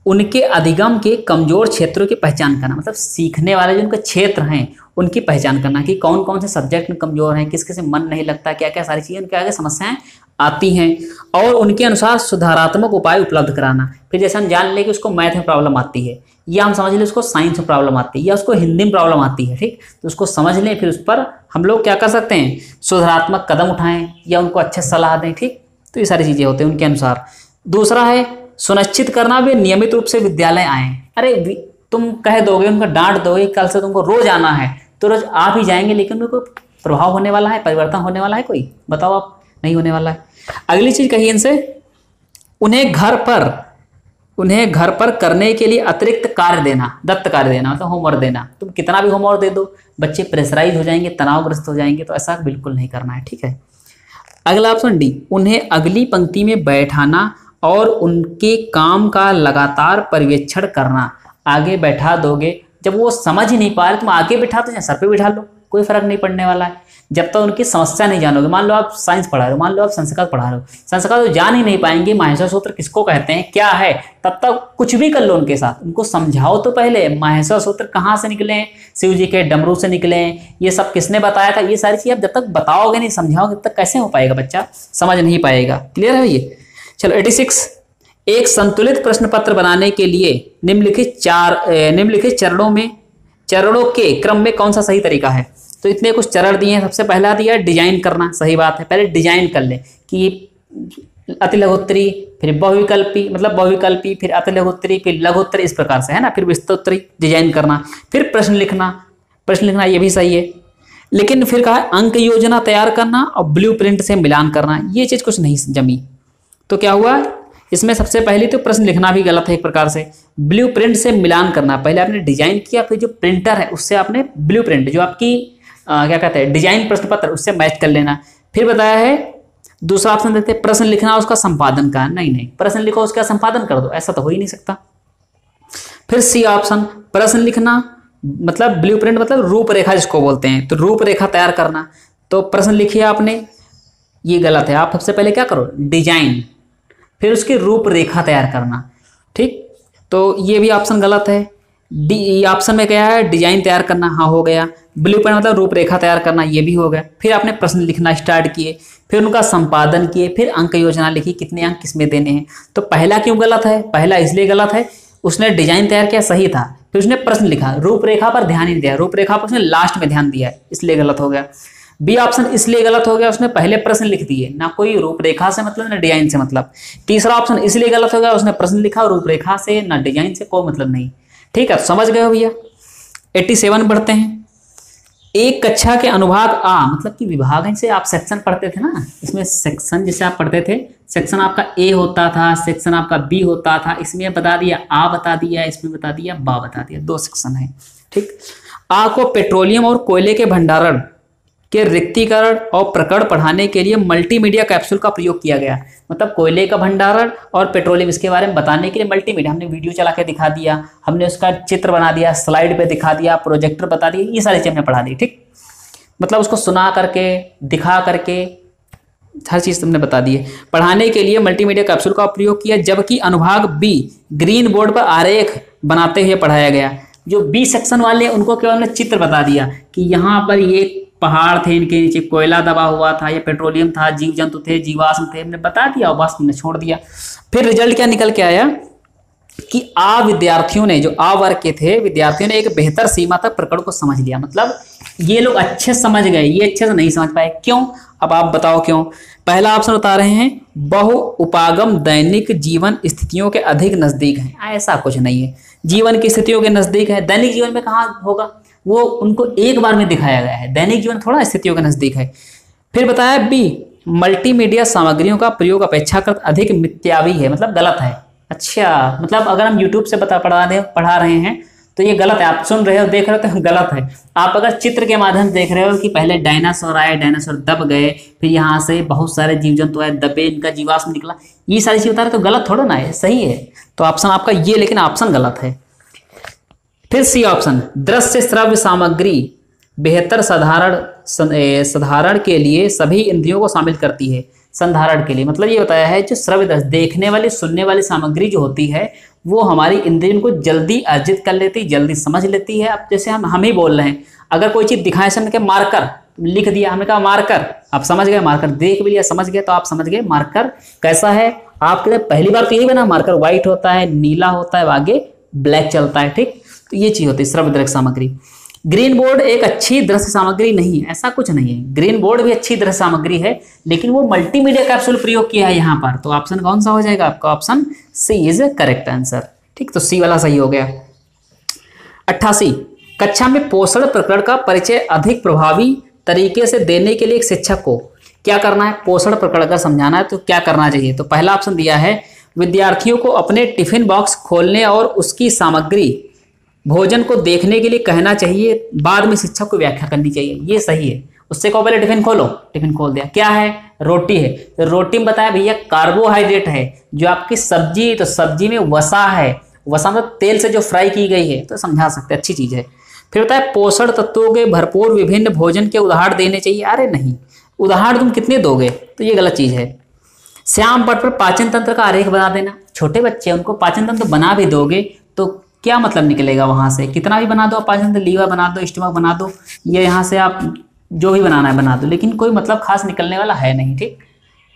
उनके अधिगम के कमजोर क्षेत्रों की पहचान करना, मतलब सीखने वाले जो उनके क्षेत्र हैं उनकी पहचान करना कि कौन कौन से सब्जेक्ट में कमजोर हैं, किस किस में मन नहीं लगता, क्या क्या सारी चीज़ें उनके आगे समस्याएं आती हैं, और उनके अनुसार सुधारात्मक उपाय उपलब्ध कराना। फिर जैसे हम जान लें कि उसको मैथ में प्रॉब्लम आती है, या हम समझ लें उसको साइंस में प्रॉब्लम आती है, या उसको हिंदी में प्रॉब्लम आती है, ठीक, तो उसको समझ लें, फिर उस पर हम लोग क्या कर सकते हैं, सुधारात्मक कदम उठाएं या उनको अच्छे सलाह दें, ठीक। तो ये सारी चीज़ें होती हैं उनके अनुसार। दूसरा है सुनिश्चित करना वे नियमित रूप से विद्यालय आएँ। अरे तुम कह दोगे, उनको डांट दोगे कल से तुमको रोज आना है, तो रोज आप ही जाएंगे, लेकिन उनको प्रभाव होने वाला है, परिवर्तन होने वाला है कोई? बताओ आप, नहीं होने वाला है। अगली चीज कही इनसे, उन्हें घर पर करने के लिए अतिरिक्त कार्य देना, दत्त कार्य देना, मतलब होमवर्क देना। तुम कितना भी होमवर्क दे दो, बच्चे प्रेशराइज हो जाएंगे, तनावग्रस्त हो जाएंगे, तो ऐसा बिल्कुल नहीं करना है, ठीक है। अगला ऑप्शन डी, उन्हें अगली पंक्ति में बैठाना और उनके काम का लगातार पर्यवेक्षण करना। आगे बैठा दोगे, जब वो समझ ही नहीं पा रहे, तुम आगे बैठा दो या सर पे बैठा लो, कोई फर्क नहीं पड़ने वाला है। जब तक उनकी समस्या नहीं जानोगे, मान लो आप साइंस पढ़ा रहे हो, मान लो आप संस्कृत पढ़ा रहे हो, संस्कृत तो जान ही नहीं पाएंगे माहेश्वर सूत्र किसको कहते हैं, क्या है, तब तक कुछ भी कर लो उनके साथ, उनको समझाओ तो पहले माहेश्वर सूत्र कहाँ से निकले हैं, शिव जी के डमरू से निकले हैं, ये सब किसने बताया था, ये सारी चीज़ आप जब तक बताओगे नहीं, समझाओगे, तब तक कैसे हो पाएगा, बच्चा समझ नहीं पाएगा। क्लियर है ये? चलो 86, एक संतुलित प्रश्न पत्र बनाने के लिए निम्नलिखित चरणों के क्रम में कौन सा सही तरीका है? तो इतने कुछ चरण दिए हैं। सबसे पहला दिया है डिजाइन करना, सही बात है, पहले डिजाइन कर ले कि अति लघुत्तरी, फिर बहुविकल्पी, मतलब बहुविकल्पी, फिर अति लघुत्तरी, फिर लघुत्तरी, इस प्रकार से है ना, फिर विस्तृतरी डिजाइन करना, फिर प्रश्न लिखना, ये भी सही है। लेकिन फिर कहा अंक योजना तैयार करना और ब्लूप्रिंट से मिलान करना, ये चीज कुछ नहीं जमी। तो क्या हुआ इसमें, सबसे पहले तो प्रश्न लिखना भी गलत है एक प्रकार से, ब्लूप्रिंट से मिलान करना, पहले आपने डिजाइन किया, फिर जो प्रिंटर है उससे आपने ब्लूप्रिंट, जो आपकी क्या कहते हैं डिजाइन प्रश्न पत्र, उससे मैच कर लेना। फिर बताया है दूसरा ऑप्शन देते हैं प्रश्न लिखना उसका संपादन का, नहीं, प्रश्न लिखो उसका संपादन कर दो, ऐसा तो हो ही नहीं सकता। फिर सी ऑप्शन, प्रश्न लिखना मतलब ब्लूप्रिंट मतलब रूपरेखा जिसको बोलते हैं, तो रूपरेखा तैयार करना, तो प्रश्न लिखिए आपने, ये गलत है। आप सबसे पहले क्या करो, डिजाइन, फिर उसकी रूपरेखा तैयार करना, ठीक, तो ये भी ऑप्शन गलत है। डी ऑप्शन में क्या है, डिजाइन तैयार करना, हाँ हो गया। ब्लूप्रिंट मतलब रूपरेखा तैयार करना, ये भी हो गया। फिर आपने प्रश्न लिखना स्टार्ट किए, फिर उनका संपादन किए, फिर अंक योजना लिखी, कितने अंक किसमें देने हैं। तो पहला क्यों गलत है, पहला इसलिए गलत है, उसने डिजाइन तैयार किया सही था, फिर उसने प्रश्न लिखा, रूपरेखा पर ध्यान नहीं दिया, रूपरेखा पर उसने लास्ट में ध्यान दिया, इसलिए गलत हो गया। बी ऑप्शन इसलिए गलत हो गया, उसने पहले प्रश्न लिख दिए, ना कोई रूपरेखा से मतलब ना डिजाइन से मतलब। तीसरा ऑप्शन इसलिए गलत हो गया, उसने प्रश्न लिखा रूपरेखा से ना डिजाइन से कोई मतलब नहीं, ठीक है, समझ गए हो भैया। 87 बढ़ते हैं। एक कक्षा के अनुभाग आ, मतलब कि विभाग से आप सेक्शन पढ़ते थे ना, इसमें सेक्शन जैसे आप पढ़ते थे, सेक्शन आपका ए होता था, सेक्शन आपका बी होता था, इसमें बता दिया आ बता दिया, इसमें बता दिया बा बता दिया, 2 सेक्शन है, ठीक। आ को पेट्रोलियम और कोयले के भंडारण के रिक्तीकरण और प्रकरण पढ़ाने के लिए मल्टीमीडिया कैप्सूल का प्रयोग किया गया, मतलब कोयले का भंडारण और पेट्रोलियम इसके बारे में बताने के लिए मल्टीमीडिया, हमने वीडियो चला के दिखा दिया, हमने उसका चित्र बना दिया, स्लाइड पे दिखा दिया, प्रोजेक्टर बता दिया, ये सारी चीज़ हमने पढ़ा दी, ठीक, मतलब उसको सुना करके दिखा करके हर चीज़ तुमने बता दी है। पढ़ाने के लिए मल्टीमीडिया कैप्सूल का प्रयोग किया, जबकि अनुभाग बी ग्रीन बोर्ड पर आरेख बनाते हुए पढ़ाया गया। जो बी सेक्शन वाले उनको केवल चित्र बता दिया कि यहाँ पर ये पहाड़ थे, इनके नीचे कोयला दबा हुआ था, ये पेट्रोलियम था, जीव जंतु थे, जीवाश्म थे, हमने बता दिया और बस हमने छोड़ दिया। फिर रिजल्ट क्या निकल के आया कि विद्यार्थियों ने, जो वर्ग के थे विद्यार्थियों ने एक बेहतर सीमा तक प्रकरण को समझ लिया, मतलब ये लोग अच्छे समझ गए, ये अच्छे से नहीं समझ पाए। क्यों, अब आप बताओ क्यों। पहला ऑप्शन बता रहे हैं बहु उपागम दैनिक जीवन स्थितियों के अधिक नजदीक है, ऐसा कुछ नहीं है, जीवन की स्थितियों के नजदीक है, दैनिक जीवन में कहाँ होगा, वो उनको एक बार में दिखाया गया है, दैनिक जीवन थोड़ा स्थितियों के नजदीक है। फिर बताया बी मल्टीमीडिया सामग्रियों का प्रयोग अपेक्षाकृत अधिक मिथ्यावी है, मतलब गलत है। अच्छा, मतलब अगर हम यूट्यूब से पढ़ा रहे हैं तो ये गलत है, आप सुन रहे हो देख रहे हो तो गलत है। आप अगर चित्र के माध्यम से देख रहे हो कि पहले डायनासोर आए, डायनासोर दब गए, फिर यहाँ से बहुत सारे जीव जंतु आए, दबे, इनका जीवाश्म निकला, ये सारी चीज बता रहे तो गलत थोड़ा ना है, सही है। तो ऑप्शन आपका ये, लेकिन ऑप्शन गलत है। फिर सी ऑप्शन दृश्य श्रव्य सामग्री बेहतर साधारण के लिए सभी इंद्रियों को शामिल करती है। संधारण के लिए मतलब ये बताया है जो श्रव्य देखने वाली सुनने वाली सामग्री जो होती है वो हमारी इंद्रियों को जल्दी अर्जित कर लेती, जल्दी समझ लेती है। अब जैसे हम ही बोल रहे हैं, अगर कोई चीज़ दिखाए से हमने कहा मार्कर लिख दिया, हमने कहा मार्कर, आप समझ गए, मार्कर देख भी लिया समझ गए, तो आप समझ गए मार्कर कैसा है। आपके लिए पहली बार तो यही बना, मार्कर व्हाइट होता है, नीला होता है, आगे ब्लैक चलता है, ठीक। तो ये चीज़ होती है श्रव्य दृश्य सामग्री। ग्रीन बोर्ड एक अच्छी दृश्य सामग्री नहीं है, ऐसा कुछ नहीं है। ग्रीन बोर्ड भी अच्छी दृश्य सामग्री है, लेकिन वो मल्टीमीडिया कैप्सूल प्रयोग किया है यहाँ पर। तो ऑप्शन कौन सा हो जाएगा आपका? Option C is correct answer, ठीक। तो सी वाला सही हो गया। 88, कक्षा में पोषण प्रकरण का परिचय अधिक प्रभावी तरीके से देने के लिए एक शिक्षक को क्या करना है? पोषण प्रकरण अगर समझाना है तो क्या करना चाहिए? तो पहला ऑप्शन दिया है, विद्यार्थियों को अपने टिफिन बॉक्स खोलने और उसकी सामग्री भोजन को देखने के लिए कहना चाहिए, बाद में शिक्षक को व्याख्या करनी चाहिए। ये सही है। उससे कहो पहले टिफिन खोलो, टिफिन खोल दिया, क्या है? रोटी है। तो रोटी में बताया भैया कार्बोहाइड्रेट है, जो आपकी सब्जी, तो सब्जी में वसा है, वसा मतलब तेल से जो फ्राई की गई है, तो समझा सकते हैं, अच्छी चीज़ है। फिर बताया पोषण तत्वों के भरपूर विभिन्न भोजन के उदाहरण देने चाहिए। अरे नहीं, उदाहरण तुम कितने दोगे? तो ये गलत चीज़ है। श्याम पट पर पाचन तंत्र का आरेख बना देना। छोटे बच्चे उनको पाचन तंत्र बना भी दोगे तो क्या मतलब निकलेगा वहाँ से? कितना भी बना दो पाचन तंत्र, लीवर बना दो, स्टमक बना दो, ये यहाँ से आप जो भी बनाना है बना दो, लेकिन कोई मतलब खास निकलने वाला है नहीं, ठीक।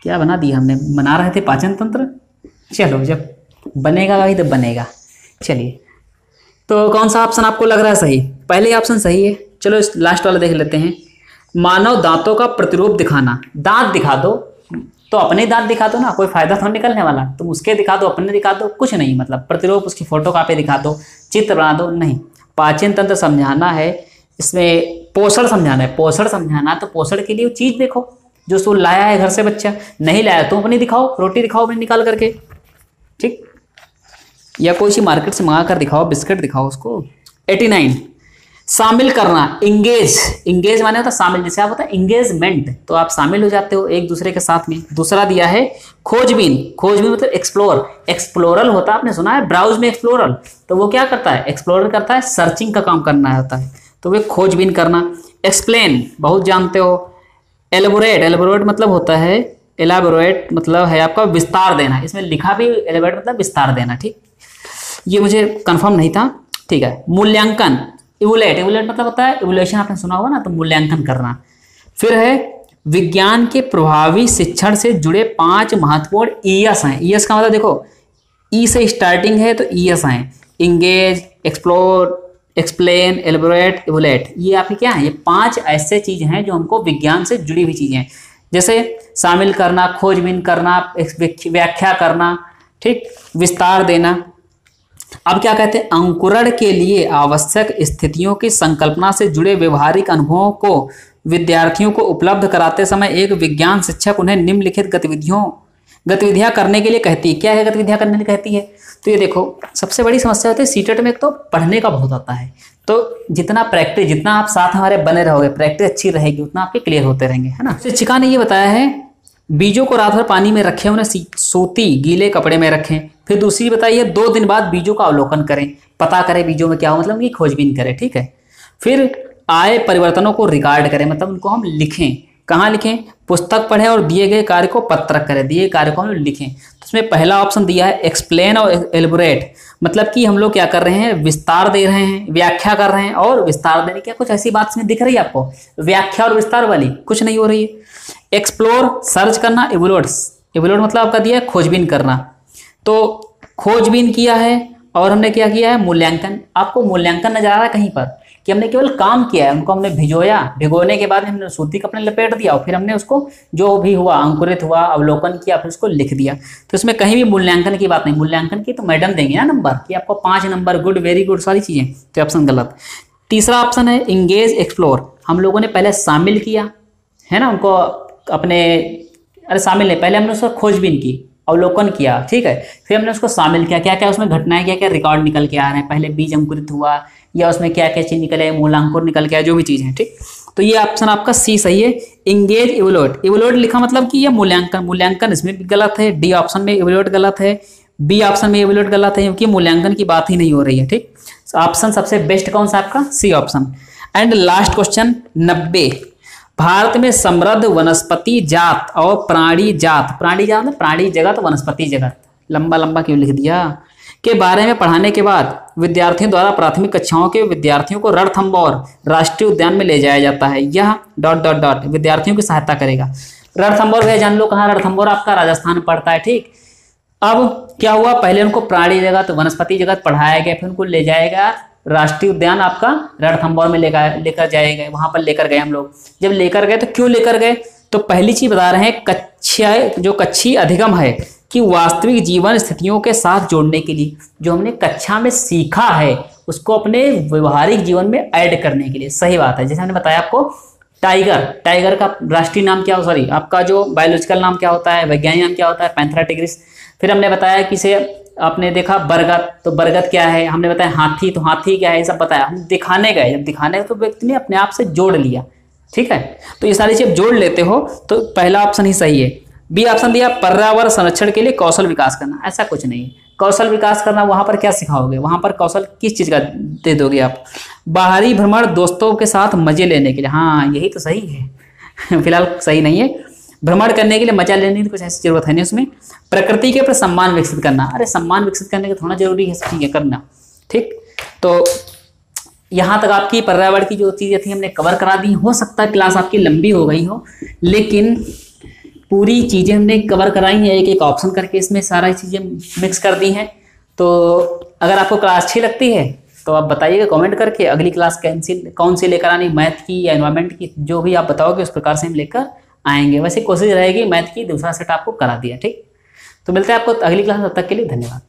क्या बना दिया हमने? बना रहे थे पाचन तंत्र। चलो जब बनेगा भाई तो बनेगा। चलिए, तो कौन सा ऑप्शन आपको लग रहा है सही? पहले ऑप्शन सही है। चलो इस लास्ट वाला देख लेते हैं। मानव दांतों का प्रतिरूप दिखाना। दांत दिखा दो, तो अपने दांत दिखा दो ना, कोई फायदा तो निकलने वाला। तुम उसके दिखा दो, अपने दिखा दो, कुछ नहीं। मतलब प्रतिरूप, उसकी फोटो कॉपी दिखा दो, चित्र बना दो, नहीं। पाचन तंत्र समझाना है, इसमें पोषण समझाना है। पोषण समझाना तो पोषण के लिए चीज देखो जो उसको लाया है घर से बच्चा। नहीं लाया तो अपनी दिखाओ, रोटी दिखाओ अपनी निकाल करके, ठीक। या कोई सी मार्केट से मंगा कर दिखाओ, बिस्किट दिखाओ उसको। 89, शामिल करना। इंगेज, इंगेज माने होता है शामिल, जैसे आप होता है इंगेजमेंट, तो आप शामिल हो जाते हो एक दूसरे के साथ में। दूसरा दिया है खोजबीन। खोजबीन मतलब एक्सप्लोर, एक्सप्लोरल होता है, आपने सुना है ब्राउज में एक्सप्लोरल, तो वो क्या करता है? एक्सप्लोर करता है, सर्चिंग का काम करना होता है, तो वे खोजबीन करना। एक्सप्लेन बहुत जानते हो। एलेबोरेट, एलेबोरेट मतलब होता है, एलाबोरेट मतलब है आपका विस्तार देना। इसमें लिखा भी एलेबोरेट मतलब विस्तार देना, ठीक। ये मुझे कंफर्म नहीं था, ठीक है। मूल्यांकन, इवुलेट, इवुलेट मतलब होता है इवोल्यूशन, आपने सुना होगा ना, तो मूल्यांकन करना। फिर है विज्ञान के प्रभावी शिक्षण से जुड़े 5 महत्वपूर्ण ईएस हैं। ईएस का मतलब देखो, ई से स्टार्टिंग है तो ईएस हैं। इंगेज, एक्सप्लोर, एक्सप्लेन, एलेबोरेट, इवुलेट, ये आपके क्या है? ये 5 ऐसे चीज हैं जो हमको विज्ञान से जुड़ी हुई चीजें हैं। जैसे शामिल करना, खोजबीन करना, व्याख्या करना, ठीक, विस्तार देना। अब क्या कहते हैं? अंकुरण के लिए आवश्यक स्थितियों की संकल्पना से जुड़े व्यवहारिक अनुभवों को विद्यार्थियों को उपलब्ध कराते समय एक विज्ञान शिक्षक उन्हें निम्नलिखित गतिविधियां करने के लिए कहती है। क्या है गतिविधियां करने के लिए कहती है? तो ये देखो, सबसे बड़ी समस्या होती है सीटेट में, एक तो पढ़ने का बहुत आता है, तो जितना प्रैक्टिस, जितना आप साथ हमारे बने रहोगे, प्रैक्टिस अच्छी रहेगी, उतना आपके क्लियर होते रहेंगे, है ना। शिक्षिका ने ये बताया है बीजों को रात भर पानी में रखें, उन्हें सूती गीले कपड़े में रखें। फिर दूसरी बताइए 2 दिन बाद बीजों का अवलोकन करें, पता करें बीजों में क्या हो, मतलब उनकी खोजबीन करें, ठीक है। फिर आए परिवर्तनों को रिकॉर्ड करें, मतलब उनको हम लिखें। कहाँ लिखें? पुस्तक पढ़ें और दिए गए कार्य को पत्रक करें, दिए कार्य को हम लिखें। तो इसमें पहला ऑप्शन दिया है एक्सप्लेन और एलिबोरेट, मतलब कि हम लोग क्या कर रहे हैं? विस्तार दे रहे हैं, व्याख्या कर रहे हैं। और विस्तार देने की कुछ ऐसी बात इसमें दिख रही है आपको? व्याख्या और विस्तार वाली कुछ नहीं हो रही है। एक्सप्लोर सर्च करना, इवोल्यूट, इवोल्यूट मतलब आपका दिया है खोजबीन करना, तो खोजबीन किया है। और हमने क्या किया है? मूल्यांकन। आपको मूल्यांकन नजर आ रहा है कहीं पर कि हमने केवल काम किया है, उनको हमने भिगोया, भिगोने के बाद हमने सूती कपड़े लपेट दिया और फिर हमने उसको जो भी हुआ, अंकुरित हुआ, अवलोकन किया, फिर उसको लिख दिया। तो इसमें कहीं भी मूल्यांकन की बात नहीं। मूल्यांकन की तो मैडम देंगे ना नंबर, कि आपको 5 नंबर, गुड, वेरी गुड, सारी चीजें। तो ऑप्शन गलत। तीसरा ऑप्शन है इंगेज, एक्सप्लोर। हम लोगों ने पहले शामिल किया है ना उनको अपने, अरे शामिल नहीं, पहले हमने उसको खोजबीन की, अवलोकन किया, ठीक है। फिर हमने उसको शामिल किया, क्या क्या उसमें घटनाएं, क्या क्या रिकॉर्ड निकल के आ रहे हैं, पहले बीज अंकुरित हुआ या उसमें क्या क्या चीज निकले, मूलांकुर निकल के आया, जो भी चीज है, ठीक। तो ये ऑप्शन आपका सी सही है। इंगेज, इवोल्यूट, इवोल्यूट लिखा मतलब कि ये मूल्यांकन, मूल्यांकन इसमें भी गलत है। डी ऑप्शन में इवोल्यूट गलत है, बी ऑप्शन में इवोल्यूट गलत है, क्योंकि मूल्यांकन की बात ही नहीं हो रही है, ठीक। ऑप्शन सबसे बेस्ट कौन सा आपका? C option. And last question 90, Bharat में समृद्ध वनस्पति जात और प्राणी जात, प्राणी जात मतलब प्राणी जगत, वनस्पति जगत, लंबा लंबा क्यों लिख दिया, के बारे में पढ़ाने के बाद विद्यार्थियों द्वारा प्राथमिक कक्षाओं के विद्यार्थियों को रणथंभौर राष्ट्रीय उद्यान में ले जाया जाता है। यह डॉट डॉट डॉट विद्यार्थियों की सहायता करेगा। रणथंभौर भैया जान लो कहाँ, रणथंभौर आपका राजस्थान में पड़ता है। ठीक, अब क्या हुआ, पहले उनको प्राणी जगत वनस्पति जगत पढ़ाया गया, फिर उनको ले जाएगा राष्ट्रीय उद्यान आपका रणथंभौर में लेकर जाएगा, वहां पर लेकर गए हम लोग। जब लेकर गए तो क्यों लेकर गए, तो पहली चीज बता रहे हैं कक्षीय अधिगम है कि वास्तविक जीवन स्थितियों के साथ जोड़ने के लिए, जो हमने कक्षा में सीखा है उसको अपने व्यवहारिक जीवन में ऐड करने के लिए। सही बात है, जैसे हमने बताया आपको टाइगर का राष्ट्रीय नाम क्या हो, सॉरी आपका जो बायोलॉजिकल नाम क्या होता है, वैज्ञानिक नाम क्या होता है, पैंथेरा टिग्रिस। फिर हमने बताया कि से आपने देखा बरगद, तो बरगद क्या है, हमने बताया हाथी, तो हाथी क्या है, ये सब बताया। हम दिखाने गए, जब दिखाने गए तो व्यक्ति ने अपने आप से जोड़ लिया। ठीक है, तो ये सारी चीज जोड़ लेते हो तो पहला ऑप्शन ही सही है। बी ऑप्शन दिया पर्यावरण संरक्षण के लिए कौशल विकास करना, ऐसा कुछ नहीं है। कौशल विकास करना वहां पर क्या सिखाओगे, वहां पर कौशल किस चीज का दे दोगे आप, बाहरी भ्रमण दोस्तों के साथ मजे लेने के लिए, हाँ यही तो सही है फिलहाल सही नहीं है। भ्रमण करने के लिए मजा लेने की कुछ ऐसी जरूरत है नहीं उसमें। प्रकृति के प्रति सम्मान विकसित करना, अरे सम्मान विकसित करने का थोड़ा जरूरी है, ठीक है करना। ठीक, तो यहाँ तक आपकी पर्यावरण की जो चीजें थी हमने कवर करा दी। हो सकता है क्लास आपकी लंबी हो गई हो, लेकिन पूरी चीजें हमने कवर कराई हैं, एक एक ऑप्शन करके इसमें सारी चीजें मिक्स कर दी हैं। तो अगर आपको क्लास अच्छी लगती है तो आप बताइएगा कमेंट करके, अगली क्लास कौन सी लेकर आनी, मैथ की या एनवायरमेंट की, जो भी आप बताओगे उस प्रकार से हम लेकर आएंगे। वैसे कोशिश रहेगी मैथ की दूसरा सेट आपको करा दिया। ठीक, तो मिलते हैं आपको अगली क्लास में, तब तक के लिए धन्यवाद।